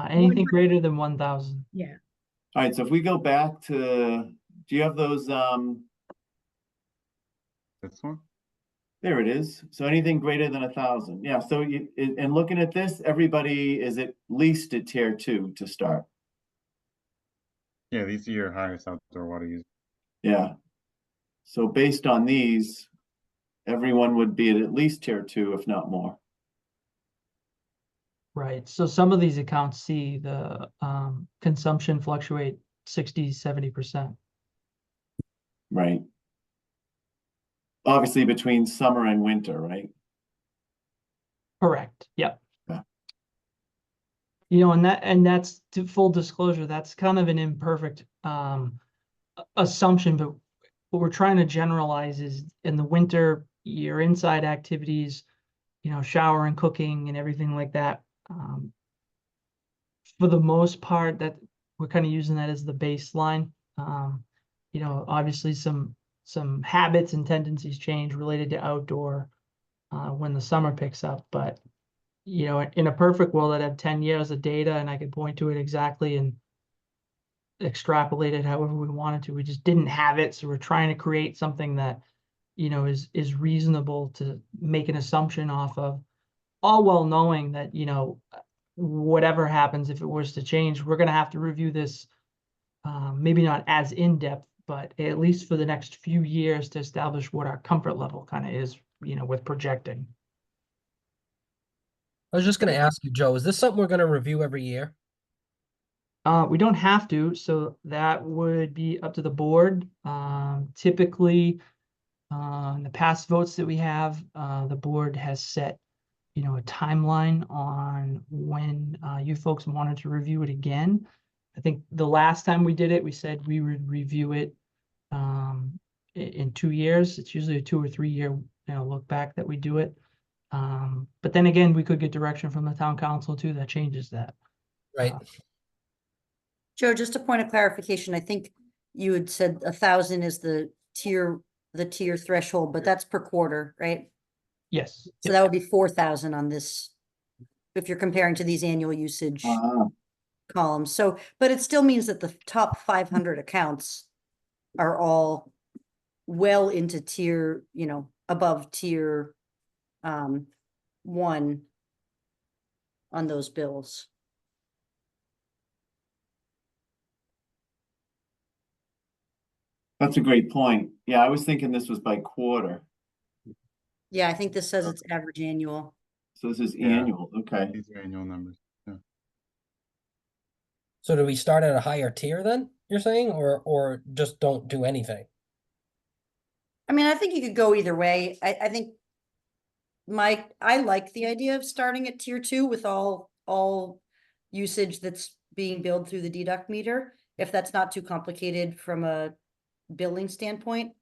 [SPEAKER 3] Anything greater than 1,000.
[SPEAKER 2] Yeah.
[SPEAKER 4] All right, so if we go back to, do you have those,
[SPEAKER 6] This one?
[SPEAKER 4] there it is. So anything greater than 1,000. Yeah, so and looking at this, everybody is at least at tier 2 to start.
[SPEAKER 6] Yeah, these are your highest outdoor water users.
[SPEAKER 4] Yeah. So based on these, everyone would be at least tier 2, if not more.
[SPEAKER 3] Right. So some of these accounts see the consumption fluctuate 60, 70%.
[SPEAKER 4] Right. Obviously between summer and winter, right?
[SPEAKER 3] Correct. Yep.
[SPEAKER 4] Yeah.
[SPEAKER 3] And that's, to full disclosure, that's kind of an imperfect assumption, but what we're trying to generalize is in the winter, your inside activities, shower and cooking and everything like that. For the most part, that we're kind of using that as the baseline. Obviously some habits and tendencies change related to outdoor when the summer picks up, but in a perfect world, I'd have 10 years of data and I could point to it exactly and extrapolate it however we wanted to. We just didn't have it, so we're trying to create something that is reasonable to make an assumption off of, all well knowing that whatever happens, if it was to change, we're going to have to review this, maybe not as in-depth, but at least for the next few years to establish what our comfort level kind of is, with projecting.
[SPEAKER 1] I was just gonna ask you, Joe, is this something we're gonna review every year?
[SPEAKER 3] We don't have to, so that would be up to the board. Typically, in the past votes that we have, the board has set, a timeline on when you folks wanted to review it again. I think the last time we did it, we said we would review it in 2 years. It's usually a 2 or 3 year, look back that we do it. But then again, we could get direction from the town council too that changes that.
[SPEAKER 1] Right.
[SPEAKER 5] Joe, just a point of clarification, I think you had said 1,000 is the tier threshold, but that's per quarter, right?
[SPEAKER 3] Yes.
[SPEAKER 5] So that would be 4,000 on this, if you're comparing to these annual usage columns. So, but it still means that the top 500 accounts are all well into tier, above tier 1 on those bills.
[SPEAKER 4] That's a great point. Yeah, I was thinking this was by quarter.
[SPEAKER 5] Yeah, I think this says it's average annual.
[SPEAKER 4] So this is
[SPEAKER 6] Yeah.
[SPEAKER 4] annual, okay.
[SPEAKER 6] These are annual numbers.
[SPEAKER 1] So do we start at a higher tier then, you're saying, or just don't do anything?
[SPEAKER 5] I mean, I think you could go either way. I think I like the idea of starting at tier 2 with all usage that's being billed through the deduct meter, if that's not too complicated from a billing standpoint.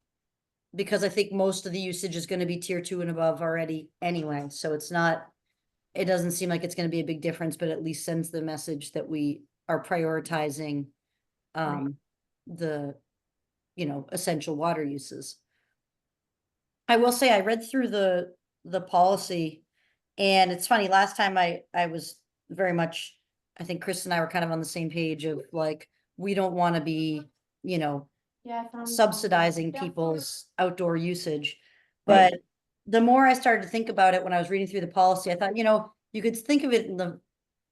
[SPEAKER 5] Because I think most of the usage is going to be tier 2 and above already anyway. So it doesn't seem like it's going to be a big difference, but at least sends the message that we are prioritizing the essential water uses. I will say I read through the policy, and it's funny, last time I was very much, I think Chris and I were kind of on the same page of like, we don't want to be, subsidizing people's outdoor usage.
[SPEAKER 4] Right.
[SPEAKER 5] But the more I started to think about it when I was reading through the policy, I thought, you could think of it in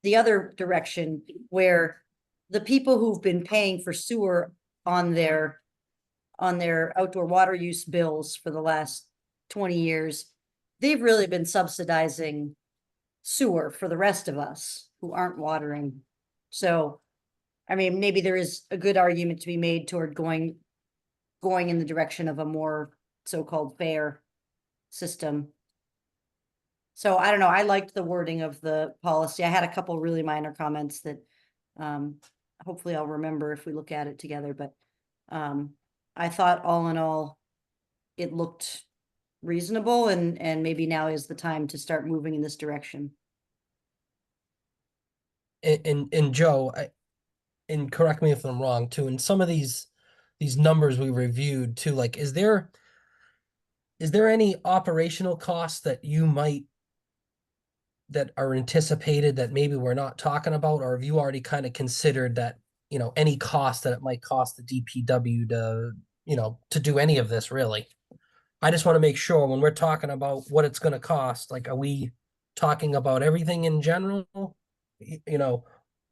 [SPEAKER 5] the other direction, where the people who've been paying for sewer on their outdoor water use bills for the last 20 years, they've really been subsidizing sewer for the rest of us who aren't watering. So, I mean, maybe there is a good argument to be made toward going in the direction of a more so-called fair system. So I don't know, I liked the wording of the policy. I had a couple really minor comments that hopefully I'll remember if we look at it together, but I thought all in all, it looked reasonable, and maybe now is the time to start moving in this direction.
[SPEAKER 1] And Joe, and correct me if I'm wrong too, in some of these numbers we reviewed too, like, is there any operational costs that are anticipated that maybe we're not talking about, or have you already kind of considered that, any cost that it might cost the DPW to do any of this, really? I just want to make sure when we're talking about what it's going to cost, like, are we talking about everything in general?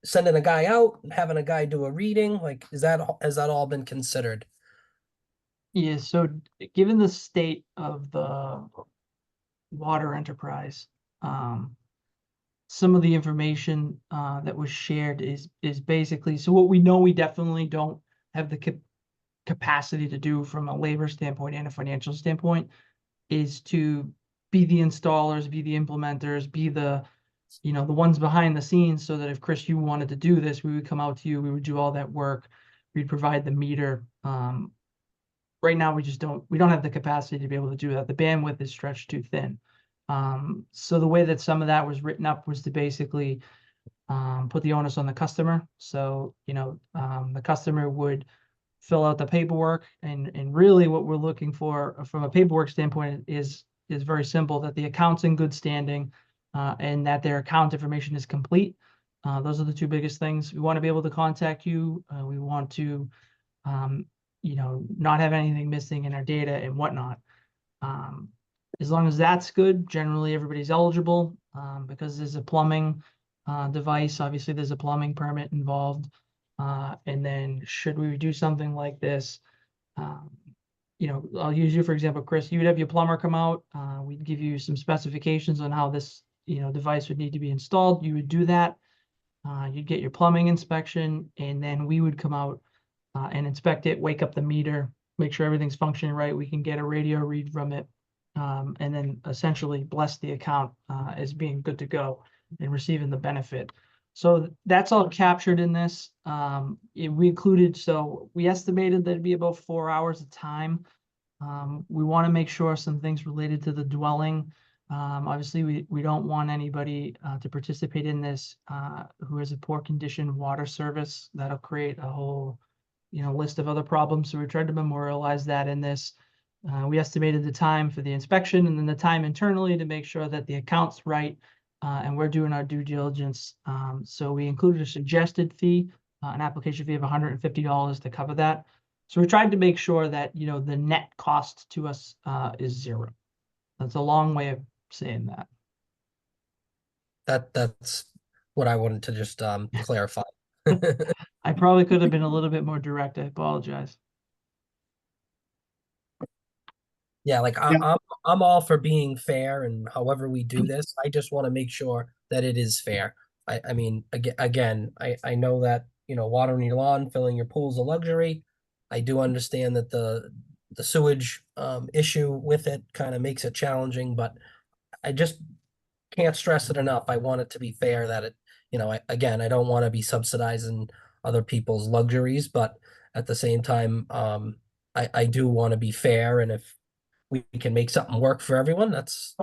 [SPEAKER 1] Sending a guy out, having a guy do a reading, like, has that all been considered?
[SPEAKER 3] Yeah, so given the state of the water enterprise, some of the information that was shared is basically, so what we know we definitely don't have the capacity to do from a labor standpoint and a financial standpoint is to be the installers, be the implementers, be the ones behind the scenes, so that if Chris, you wanted to do this, we would come out to you, we would do all that work, we'd provide the meter. Right now, we don't have the capacity to be able to do that. The bandwidth is stretched too thin. So the way that some of that was written up was to basically put the onus on the customer. So, the customer would fill out the paperwork, and really what we're looking for from a paperwork standpoint is very simple: that the account's in good standing, and that their account information is complete. Those are the two biggest things. We want to be able to contact you. We want to, not have anything missing in our data and whatnot. As long as that's good, generally everybody's eligible, because there's a plumbing device. Obviously, there's a plumbing permit involved. And then should we do something like this, I'll use you for example, Chris. You would have your plumber come out. We'd give you some specifications on how this device would need to be installed. You would do that. You'd get your plumbing inspection, and then we would come out and inspect it, wake up the meter, make sure everything's functioning right. We can get a radio read from it, and then essentially bless the account as being good to go and receiving the benefit. So that's all captured in this. We included, so we estimated that it'd be about 4 hours of time. We want to make sure some things related to the dwelling. Obviously, we don't want anybody to participate in this who has a poor condition water service. That'll create a whole list of other problems. So we tried to memorialize that in this. We estimated the time for the inspection, and then the time internally to make sure that the account's right, and we're doing our due diligence. So we included a suggested fee, an application fee of $150 to cover that. So we tried to make sure that the net cost to us is zero. That's a long way of saying that.
[SPEAKER 1] That's what I wanted to just clarify.
[SPEAKER 3] I probably could have been a little bit more direct. I apologize.
[SPEAKER 1] Yeah, like
[SPEAKER 4] Yeah.
[SPEAKER 1] I'm all for being fair, and however we do this, I just want to make sure that it is fair. I mean, again, I know that watering your lawn, filling your pool's a luxury. I do understand that the sewage issue with it kind of makes it challenging, but I just can't stress it enough. I want it to be fair, that it, again, I don't want to be subsidizing other people's luxuries, but at the same time, I do want to be fair, and if we can make something work for everyone, that's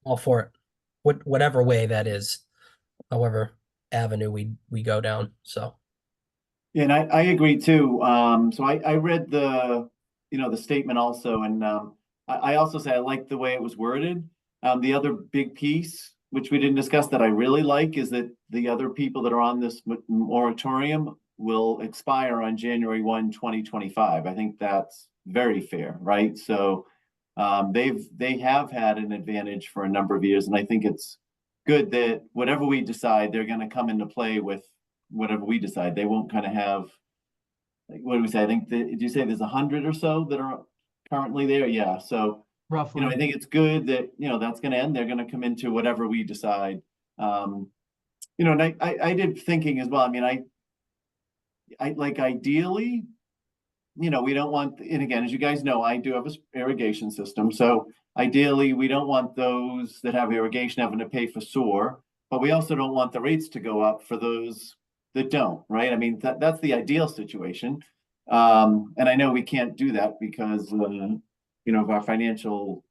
[SPEAKER 1] all for it. Whatever way that is, however avenue we go down. So
[SPEAKER 4] Yeah, and I agree too. So I read the, the statement also, and I also say I like the way it was worded. The other big piece, which we didn't discuss that I really like, is that the other people that are on this moratorium will expire on January 1, 2025. I think that's very fair, right? So they have had an advantage for a number of years, and I think it's good that whatever we decide, they're going to come into play with whatever we decide. They won't kind of have, like, what do we say? I think did you say there's 100 or so that are currently there? Yeah. So,
[SPEAKER 3] roughly.
[SPEAKER 4] I think it's good that, that's going to end. They're going to come into whatever we decide. And I did thinking as well. I mean, I like ideally, we don't want, and again, as you guys know, I do have a irrigation system. So ideally, we don't want those that have irrigation having to pay for sewer, but we also don't want the rates to go up for those that don't, right? I mean, that's the ideal situation. And I know we can't do that because, of our financial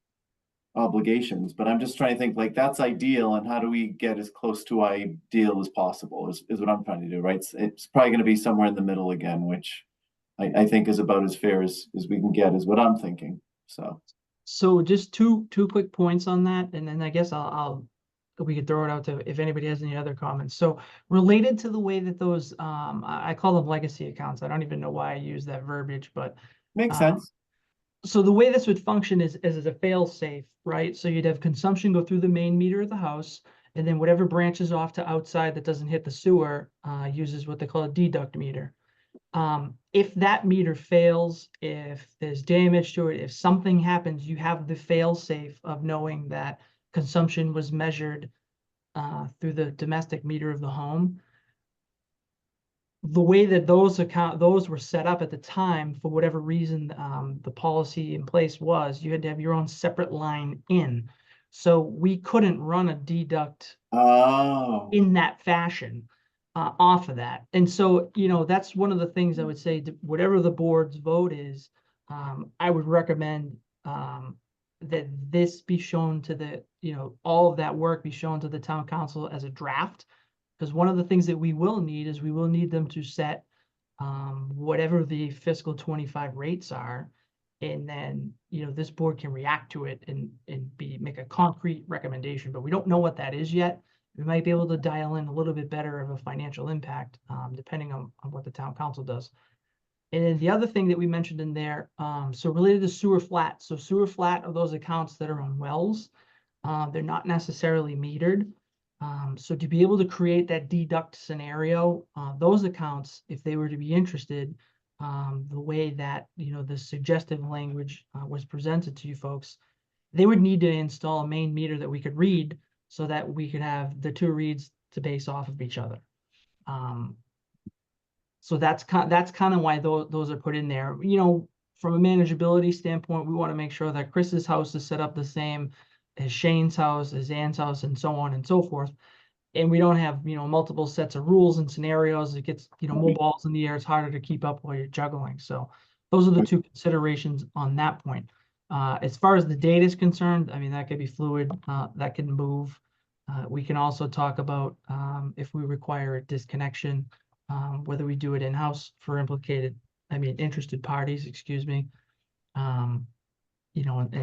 [SPEAKER 4] obligations, but I'm just trying to think like that's ideal, and how do we get as close to ideal as possible is what I'm trying to do, right? It's probably going to be somewhere in the middle again, which I think is about as fair as we can get, is what I'm thinking.
[SPEAKER 3] So just two quick points on that, and then I guess we could throw it out to if anybody has any other comments. So related to the way that those I call them legacy accounts. I don't even know why I use that verbiage, but
[SPEAKER 4] Makes sense.
[SPEAKER 3] so the way this would function is as a fail safe, right? So you'd have consumption go through the main meter of the house, and then whatever branches off to outside that doesn't hit the sewer uses what they call a deduct meter. If that meter fails, if there's damage to it, if something happens, you have the fail safe of knowing that consumption was measured through the domestic meter of the home. The way that those were set up at the time, for whatever reason, the policy in place was you had to have your own separate line in. So we couldn't run a deduct
[SPEAKER 4] Oh,
[SPEAKER 3] in that fashion off of that. And so, that's one of the things I would say, whatever the board's vote is, I would recommend that this be shown to the, all of that work be shown to the town council as a draft. Because one of the things that we will need is we will need them to set whatever the fiscal 25 rates are. And then, this board can react to it and make a concrete recommendation, but we don't know what that is yet. We might be able to dial in a little bit better of a financial impact, depending on what the town council does. And then the other thing that we mentioned in there, so related to sewer flat. So sewer flat are those accounts that are on wells. They're not necessarily metered. So to be able to create that deduct scenario, those accounts, if they were to be interested, the way that, the suggestive language was presented to you folks, they would need to install a main meter that we could read so that we could have the two reads to base off of each other. So that's kind of why those are put in there. From a manageability standpoint, we want to make sure that Chris's house is set up the same as Shane's house, as Ann's house, and so on and so forth. And we don't have, multiple sets of rules and scenarios. It gets, more balls in the air. It's harder to keep up while you're juggling. So those are the two considerations on that point. As far as the data is concerned, I mean, that could be fluid, that can move. We can also talk about if we require a disconnection, whether we do it in-house for interested parties, excuse me. And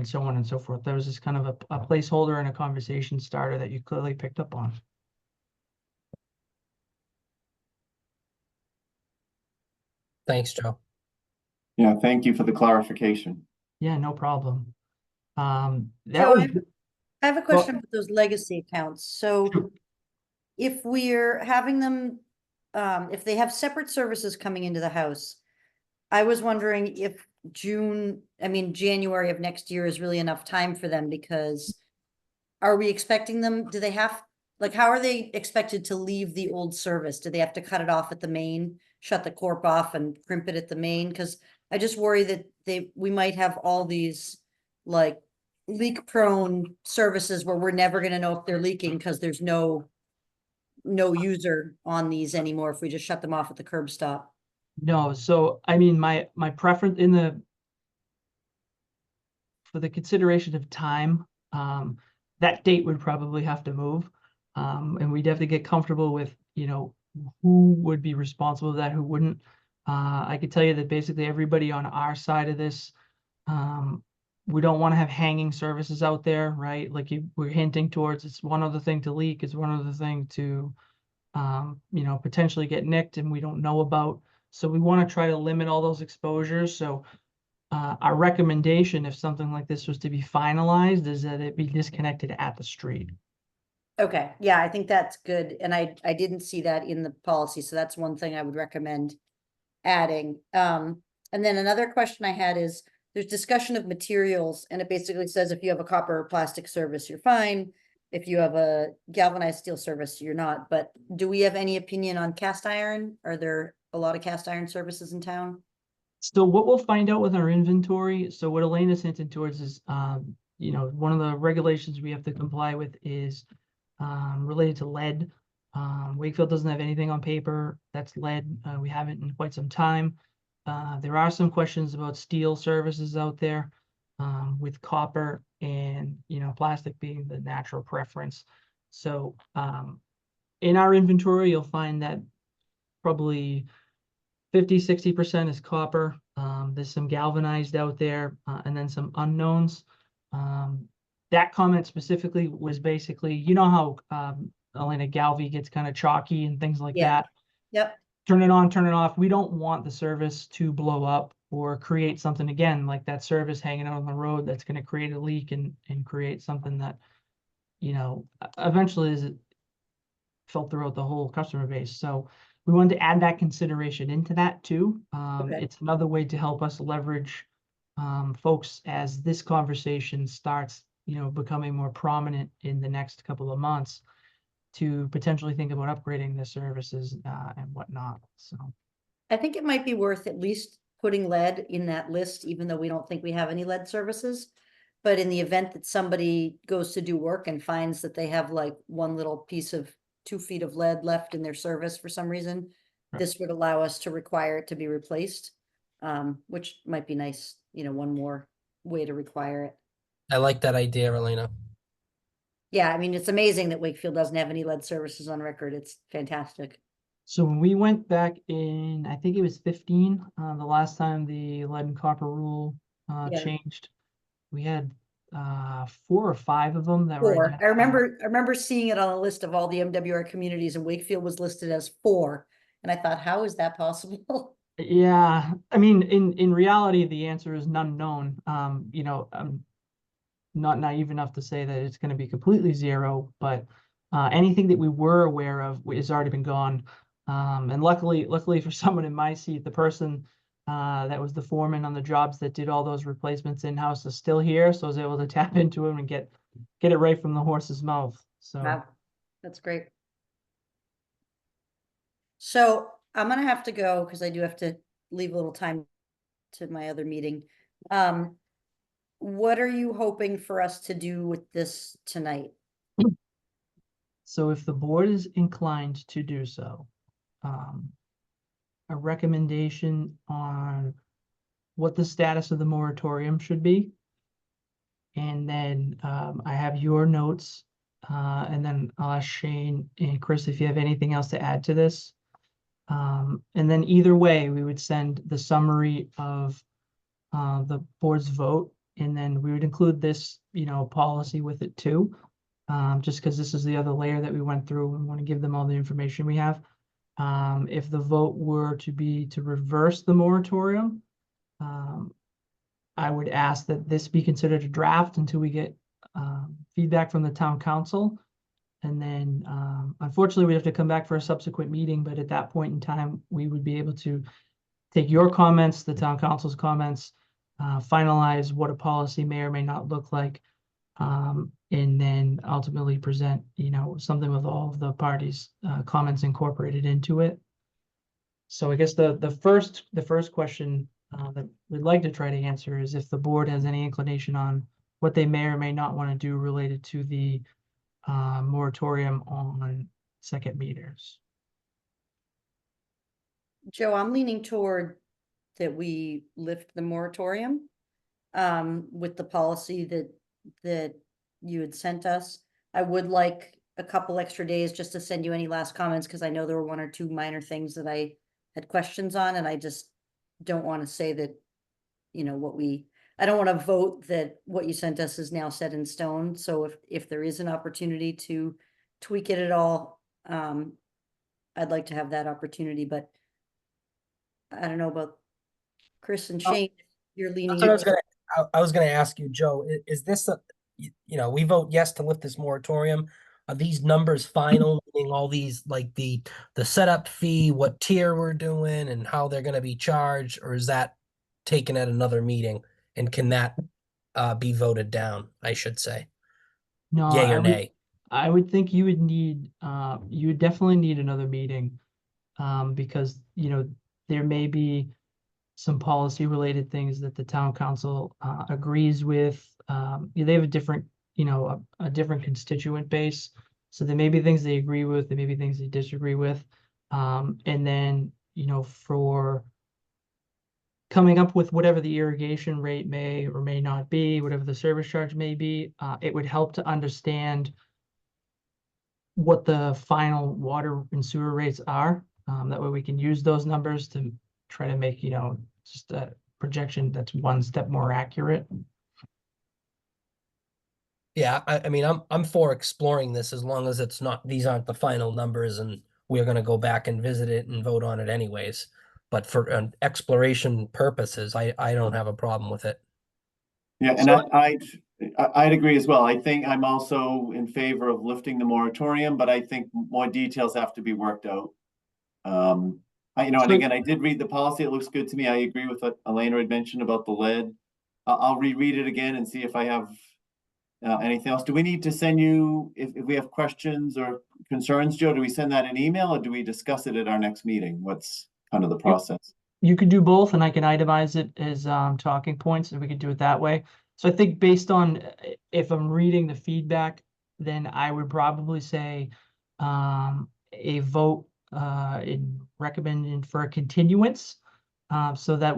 [SPEAKER 3] so on and so forth. That was just kind of a placeholder and a conversation starter that you clearly picked up on.
[SPEAKER 1] Thanks, Joe.
[SPEAKER 4] yeah. Thank you for the clarification.
[SPEAKER 3] Yeah, no problem. That
[SPEAKER 5] So
[SPEAKER 3] was
[SPEAKER 5] I have a question about those legacy accounts. So
[SPEAKER 3] Sure.
[SPEAKER 5] if we're having them, if they have separate services coming into the house, I was wondering if January of next year is really enough time for them, because are we expecting them, do they have, like, how are they expected to leave the old service? Do they have to cut it off at the main, shut the corp off and crimp it at the main? Because I just worry that we might have all these like leak prone services where we're never going to know if they're leaking because there's no user on these anymore if we just shut them off at the curb stop.
[SPEAKER 3] No, so my preference for the consideration of time, that date would probably have to move. And we'd have to get comfortable with, who would be responsible for that, who wouldn't. I could tell you that basically everybody on our side of this, we don't want to have hanging services out there, right? Like we're hinting towards, it's one other thing to leak, it's one other thing to, potentially get nicked and we don't know about. So we want to try to limit all those exposures. So our recommendation, if something like this was to be finalized, is that it be disconnected at the street.
[SPEAKER 5] Okay, yeah, I think that's good, and I didn't see that in the policy, so that's one thing I would recommend adding. And then another question I had is, there's discussion of materials, and it basically says if you have a copper or plastic service, you're fine. If you have a galvanized steel service, you're not, but do we have any opinion on cast iron? Are there a lot of cast iron services in town?
[SPEAKER 3] So what we'll find out with our inventory, so what Elena's hinting towards is, one of the regulations we have to comply with is related to lead. Wakefield doesn't have anything on paper that's lead. We haven't in quite some time. There are some questions about steel services out there, with copper and, plastic being the natural preference. So in our inventory, you'll find that probably 50–60% is copper. There's some galvanized out there, and then some unknowns. That comment specifically was basically, how Elena Galvy gets kind of chalky and things like
[SPEAKER 5] Yeah.
[SPEAKER 3] that.
[SPEAKER 5] Yep,
[SPEAKER 3] Turn it on, turn it off. We don't want the service to blow up or create something again like that service hanging out on the road that's going to create a leak and create something that, eventually is felt throughout the whole customer base. So we wanted to add that consideration into that too.
[SPEAKER 5] Okay.
[SPEAKER 3] It's another way to help us leverage folks as this conversation starts, becoming more prominent in the next couple of months, to potentially think about upgrading the services and whatnot. So
[SPEAKER 5] I think it might be worth at least putting lead in that list, even though we don't think we have any lead services. But in the event that somebody goes to do work and finds that they have like one little piece of 2 feet of lead left in their service for some reason,
[SPEAKER 3] Right.
[SPEAKER 5] this would allow us to require it to be replaced, which might be nice, one more way to require it.
[SPEAKER 1] I like that idea, Elena.
[SPEAKER 5] Yeah, I mean, it's amazing that Wakefield doesn't have any lead services on record. It's fantastic.
[SPEAKER 3] So when we went back in, I think it was 15, the last time the lead and copper rule
[SPEAKER 5] Yeah.
[SPEAKER 3] changed, we had 4 or 5 of them that were
[SPEAKER 5] 4.
[SPEAKER 3] identified.
[SPEAKER 5] I remember seeing it on a list of all the MWR communities, and Wakefield was listed as 4. And I thought, how is that possible?
[SPEAKER 3] Yeah, I mean, in reality, the answer is none known. I'm not naive enough to say that it's going to be completely zero, but anything that we were aware of has already been gone. And luckily for someone in my seat, the person that was the foreman on the jobs that did all those replacements in-house is still here, so I was able to tap into him and get it right from the horse's mouth. So
[SPEAKER 5] Wow, that's great. So I'm gonna have to go because I do have to leave a little time to my other meeting. What are you hoping for us to do with this tonight?
[SPEAKER 3] So if the board is inclined to do so, a recommendation on what the status of the moratorium should be. And then I have your notes, and then I'll ask Shane and Chris if you have anything else to add to this. And then either way, we would send the summary of the board's vote, and then we would include this, policy with it too. Just because this is the other layer that we went through, we want to give them all the information we have. If the vote were to be to reverse the moratorium, I would ask that this be considered a draft until we get feedback from the town council. And then unfortunately, we have to come back for a subsequent meeting, but at that point in time, we would be able to take your comments, the town council's comments, finalize what a policy may or may not look like, and then ultimately present, something with all of the parties' comments incorporated into it. So I guess the first question that we'd like to try to answer is if the board has any inclination on what they may or may not want to do related to the moratorium on second meters.
[SPEAKER 5] Joe, I'm leaning toward that we lift the moratorium with the policy that you had sent us. I would like a couple extra days just to send you any last comments, because I know there were one or two minor things that I had questions on, and I just don't want to say that, you know, I don't want to vote that what you sent us is now set in stone. So if there is an opportunity to tweak it at all, I'd like to have that opportunity, but I don't know about Chris and
[SPEAKER 4] Oh,
[SPEAKER 5] Shane, you're leaning.
[SPEAKER 1] That's what I was gonna ask you, Joe, is this you know, we vote yes to lift this moratorium. Are these numbers final, meaning all these, like the setup fee, what tier we're doing and how they're gonna be charged, or is that taken at another meeting? And can that be voted down, I should say?
[SPEAKER 3] No,
[SPEAKER 1] Yay or nay?
[SPEAKER 3] I would think you would definitely need another meeting. Because, you know, there may be some policy related things that the town council agrees with. They have a different, you know, a different constituent base. So there may be things they agree with, there may be things they disagree with. And then, you know, for coming up with whatever the irrigation rate may or may not be, whatever the service charge may be, it would help to understand what the final water and sewer rates are. That way we can use those numbers to try to make, you know, just a projection that's one step more accurate.
[SPEAKER 1] Yeah, I mean, I'm for exploring this as long as it's not, these aren't the final numbers and we're gonna go back and visit it and vote on it anyways. But for exploration purposes, I don't have a problem with it.
[SPEAKER 4] Yeah, and
[SPEAKER 1] So-
[SPEAKER 4] I'd agree as well. I think I'm also in favor of lifting the moratorium, but I think more details have to be worked out. And
[SPEAKER 3] So-
[SPEAKER 4] again, I did read the policy. It looks good to me. I agree with what Elena had mentioned about the lead. I'll reread it again and see if I have anything else. Do we need to send you, if we have questions or concerns, Joe, do we send that an email or do we discuss it at our next meeting? What's kind of the process?
[SPEAKER 3] You could do both and I can itemize it as talking points and we could do it that way. So I think based on if I'm reading the feedback, then I would probably say a vote in recommending for a continuance so that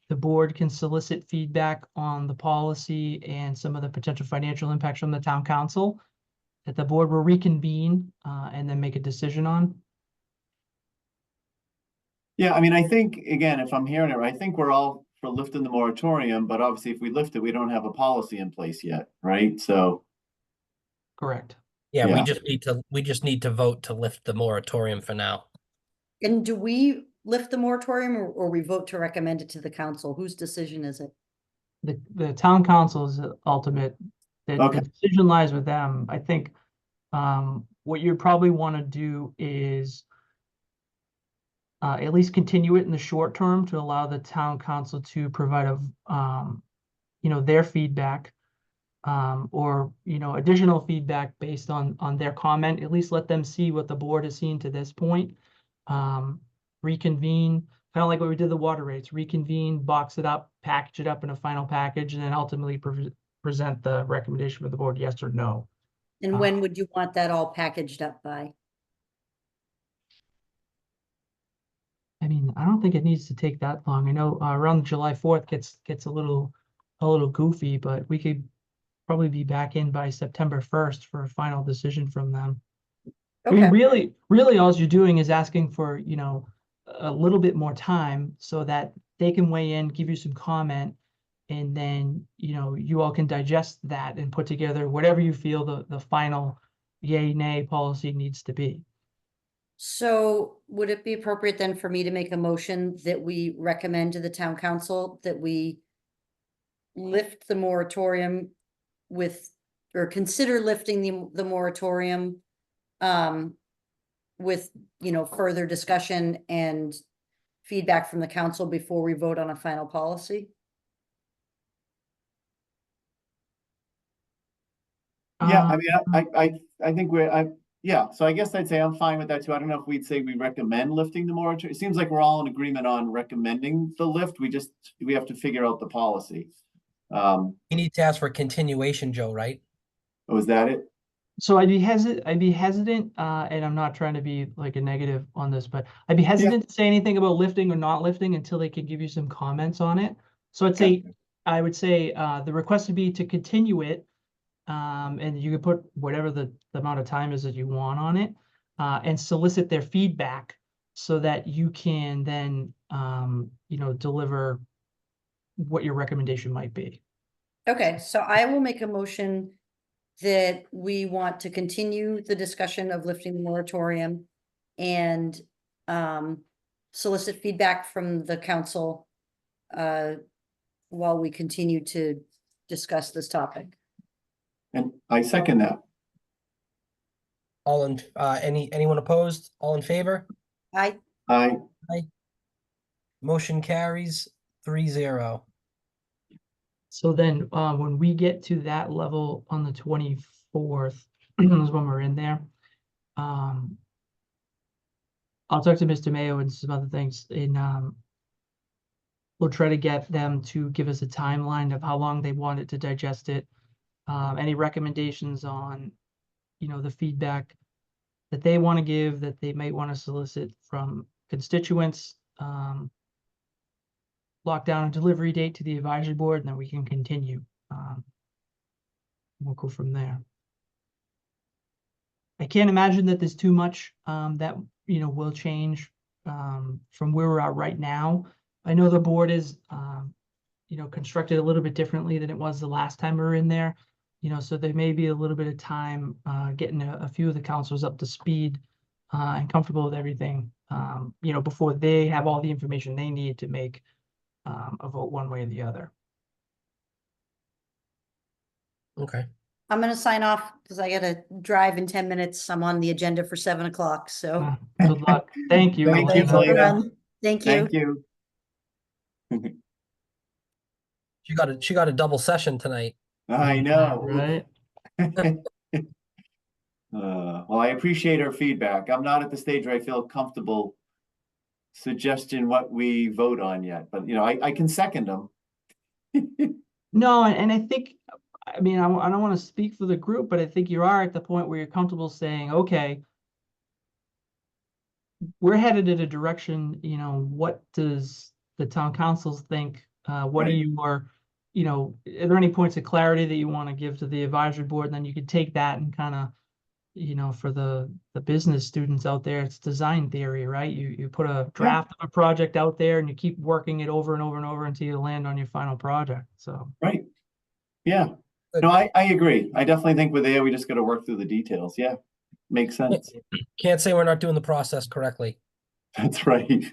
[SPEAKER 3] the board can solicit feedback on the policy and some of the potential financial impacts from the town council that the board will reconvene and then make a decision on.
[SPEAKER 4] Yeah, I mean, I think, again, if I'm hearing it right, I think we're all for lifting the moratorium, but obviously if we lift it, we don't have a policy in place yet, right? So,
[SPEAKER 3] Correct.
[SPEAKER 1] Yeah,
[SPEAKER 4] Yeah.
[SPEAKER 1] we just need to vote to lift the moratorium for now.
[SPEAKER 5] And do we lift the moratorium or we vote to recommend it to the council? Whose decision is it?
[SPEAKER 3] The town council's ultimate, the
[SPEAKER 4] Okay.
[SPEAKER 3] decision lies with them. I think what you probably want to do is at least continue it in the short term to allow the town council to provide you know, their feedback or, you know, additional feedback based on their comment. At least let them see what the board has seen to this point. Reconvene, kind of like what we did the water rates, reconvene, box it up, package it up in a final package, and then ultimately present the recommendation for the board, yes or no.
[SPEAKER 5] And when would you want that all packaged up by?
[SPEAKER 3] I mean, I don't think it needs to take that long. I know around July 4th gets a little goofy, but we could probably be back in by September 1st for a final decision from them. I mean,
[SPEAKER 5] Okay,
[SPEAKER 3] really all you're doing is asking for, you know, a little bit more time so that they can weigh in, give you some comment, and then, you know, you all can digest that and put together whatever you feel the final yay, nay policy needs to be.
[SPEAKER 5] so would it be appropriate then for me to make a motion that we recommend to the town council that we lift the moratorium with, or consider lifting the moratorium with, you know, further discussion and feedback from the council before we vote on a final policy?
[SPEAKER 4] Yeah, I mean, I think yeah, so I guess I'd say I'm fine with that too. I don't know if we'd say we recommend lifting the moratorium. It seems like we're all in agreement on recommending the lift. We have to figure out the policy.
[SPEAKER 1] You need to ask for continuation, Joe, right?
[SPEAKER 4] Was that it?
[SPEAKER 3] So I'd be hesitant, and I'm not trying to be like a negative on this, but I'd be hesitant to say anything about lifting or not lifting until they could give you some comments on it. So I would say the request would be to continue it and you can put whatever the amount of time is that you want on it, and solicit their feedback so that you can then, deliver what your recommendation might be.
[SPEAKER 5] Okay, so I will make a motion that we want to continue the discussion of lifting the moratorium and solicit feedback from the council while we continue to discuss this topic.
[SPEAKER 4] And I second that.
[SPEAKER 1] All in, anyone opposed? All in favor?
[SPEAKER 5] I,
[SPEAKER 4] I,
[SPEAKER 1] Motion carries 3-0.
[SPEAKER 3] So then, when we get to that level on the 24th, is when we're in there. I'll talk to Mr. Mayo and some other things we'll try to get them to give us a timeline of how long they want it to digest it. Any recommendations on, the feedback that they want to give, that they might want to solicit from constituents. Lock down a delivery date to the advisory board, and then we can continue. We'll go from there. I can't imagine that there's too much that will change from where we're at right now. I know the board is constructed a little bit differently than it was the last time we were in there. So there may be a little bit of time getting a few of the councils up to speed and comfortable with everything, before they have all the information they need to make a vote one way or the other.
[SPEAKER 1] Okay.
[SPEAKER 5] I'm gonna sign off because I gotta drive in 10 minutes. I'm on the agenda for 7 o'clock, so.
[SPEAKER 3] Good luck. Thank you.
[SPEAKER 4] Thank you,
[SPEAKER 3] Elena.
[SPEAKER 4] Elena.
[SPEAKER 5] Thank you.
[SPEAKER 4] Thank you.
[SPEAKER 1] She got a double session tonight.
[SPEAKER 4] I know.
[SPEAKER 3] Right?
[SPEAKER 4] Well, I appreciate her feedback. I'm not at the stage where I feel comfortable suggesting what we vote on yet, but I can second them.
[SPEAKER 3] No, and I think, I mean, I don't want to speak for the group, but I think you are at the point where you're comfortable saying, okay, we're headed in a direction, what does the town councils think? What are
[SPEAKER 4] Right.
[SPEAKER 3] your, are there any points of clarity that you want to give to the advisory board? And then you could take that and kind of, for the business students out there, it's design theory, right? You put a draft of a project out there and you keep working it over and over and over until you land on your final project. So.
[SPEAKER 4] Right. Yeah. No, I agree. I definitely think we're there. We just got to work through the details. Yeah. Makes sense.
[SPEAKER 1] Can't say we're not doing the process correctly.
[SPEAKER 4] That's right.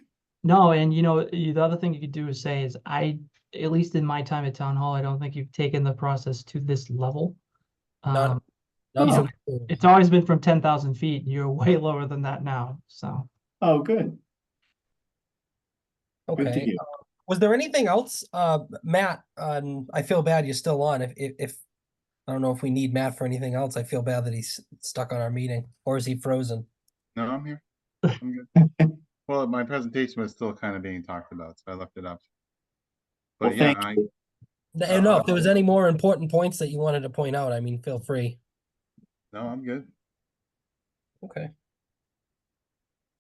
[SPEAKER 3] No, and the other thing you could do is say is at least in my time at town hall, I don't think you've taken the process to this level.
[SPEAKER 1] Not
[SPEAKER 3] you know,
[SPEAKER 1] so-
[SPEAKER 3] It's always been from 10,000 feet. You're way lower than that now. So.
[SPEAKER 4] Oh, good. Good to
[SPEAKER 1] Okay.
[SPEAKER 4] hear.
[SPEAKER 1] Was there anything else, Matt? I feel bad you're still on. If I don't know if we need Matt for anything else. I feel bad that he's stuck on our meeting, or is he frozen?
[SPEAKER 6] No, I'm here. I'm good. Well, my presentation was still kind of being talked about, so I looked it up. But
[SPEAKER 4] Well,
[SPEAKER 6] yeah,
[SPEAKER 4] thank you.
[SPEAKER 1] No, if there was any more important points that you wanted to point out, I mean, feel free.
[SPEAKER 6] no, I'm good.
[SPEAKER 1] Okay.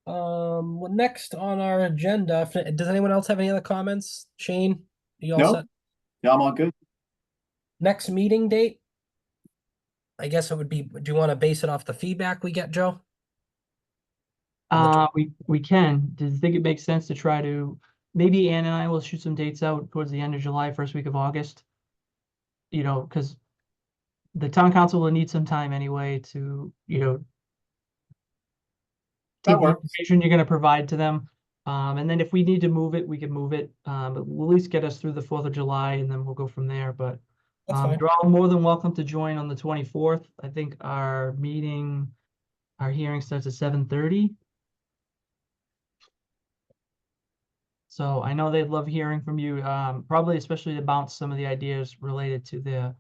[SPEAKER 1] Well, next on our agenda, does anyone else have any other comments? Shane, you all
[SPEAKER 4] No.
[SPEAKER 1] set?
[SPEAKER 4] Yeah, I'm all good.
[SPEAKER 1] Next meeting date? I guess it would be, do you want to base it off the feedback we get, Joe?
[SPEAKER 3] We can. Do you think it makes sense to try to, maybe Ann and I will shoot some dates out towards the end of July, first week of August? Because the town council will need some time anyway to,
[SPEAKER 4] That
[SPEAKER 3] take the
[SPEAKER 4] works.
[SPEAKER 3] information you're going to provide to them. And then if we need to move it, we can move it. But we'll at least get us through the 4th of July and then we'll go from there. But
[SPEAKER 1] That's fine.
[SPEAKER 3] you're all more than welcome to join on the 24th. I think our hearing starts at 7:30. So I know they'd love hearing from you, probably especially to bounce some of the ideas related to the,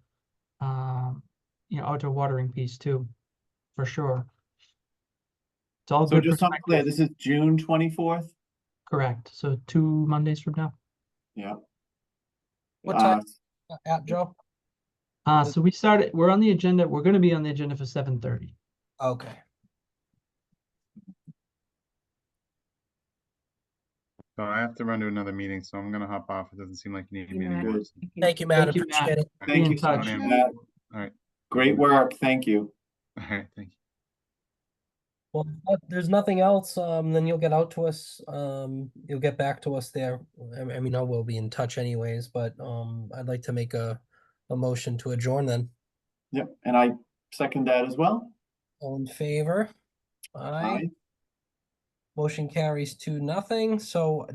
[SPEAKER 3] outdoor watering piece too, for sure. It's all
[SPEAKER 4] So
[SPEAKER 3] good
[SPEAKER 4] just so I'm clear,
[SPEAKER 3] perspective.
[SPEAKER 4] this is June 24th?
[SPEAKER 3] Correct. So 2 Mondays from now.
[SPEAKER 4] Yeah.
[SPEAKER 1] What time at, Joe?
[SPEAKER 3] So we're on the agenda. We're going to be on the agenda for 7:30.
[SPEAKER 1] Okay.
[SPEAKER 6] So I have to run to another meeting, so I'm gonna hop off. It doesn't seem like you need me
[SPEAKER 5] Yeah.
[SPEAKER 6] anymore.
[SPEAKER 4] Good.
[SPEAKER 1] Thank you, Matt.
[SPEAKER 3] Thank you, Matt.
[SPEAKER 1] Appreciate it.
[SPEAKER 3] Be
[SPEAKER 4] Thank
[SPEAKER 3] in
[SPEAKER 4] you so
[SPEAKER 3] touch.
[SPEAKER 4] much,
[SPEAKER 6] Tony.
[SPEAKER 4] Matt.
[SPEAKER 6] All right.
[SPEAKER 4] Great work. Thank you.
[SPEAKER 6] All right, thank you.
[SPEAKER 1] Well, if there's nothing else, then you'll get out to us, you'll get back to us there. I mean, I will be in touch anyways, but, I'd like to make a motion to adjourn then.
[SPEAKER 4] Yep, and I second that as well.
[SPEAKER 1] All in favor? Aye.
[SPEAKER 4] Aye.
[SPEAKER 1] Motion carries 2-0. So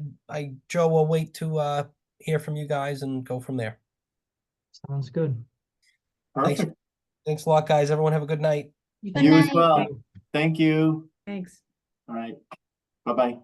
[SPEAKER 1] Joe, will wait to hear from you guys and go from there.
[SPEAKER 3] Sounds good.
[SPEAKER 1] Thanks.
[SPEAKER 4] Perfect.
[SPEAKER 1] Thanks a lot, guys. Everyone have a good night.
[SPEAKER 5] Good
[SPEAKER 4] You as
[SPEAKER 5] night.
[SPEAKER 4] well. Thank you.
[SPEAKER 5] Thanks.
[SPEAKER 4] All right. Bye-bye.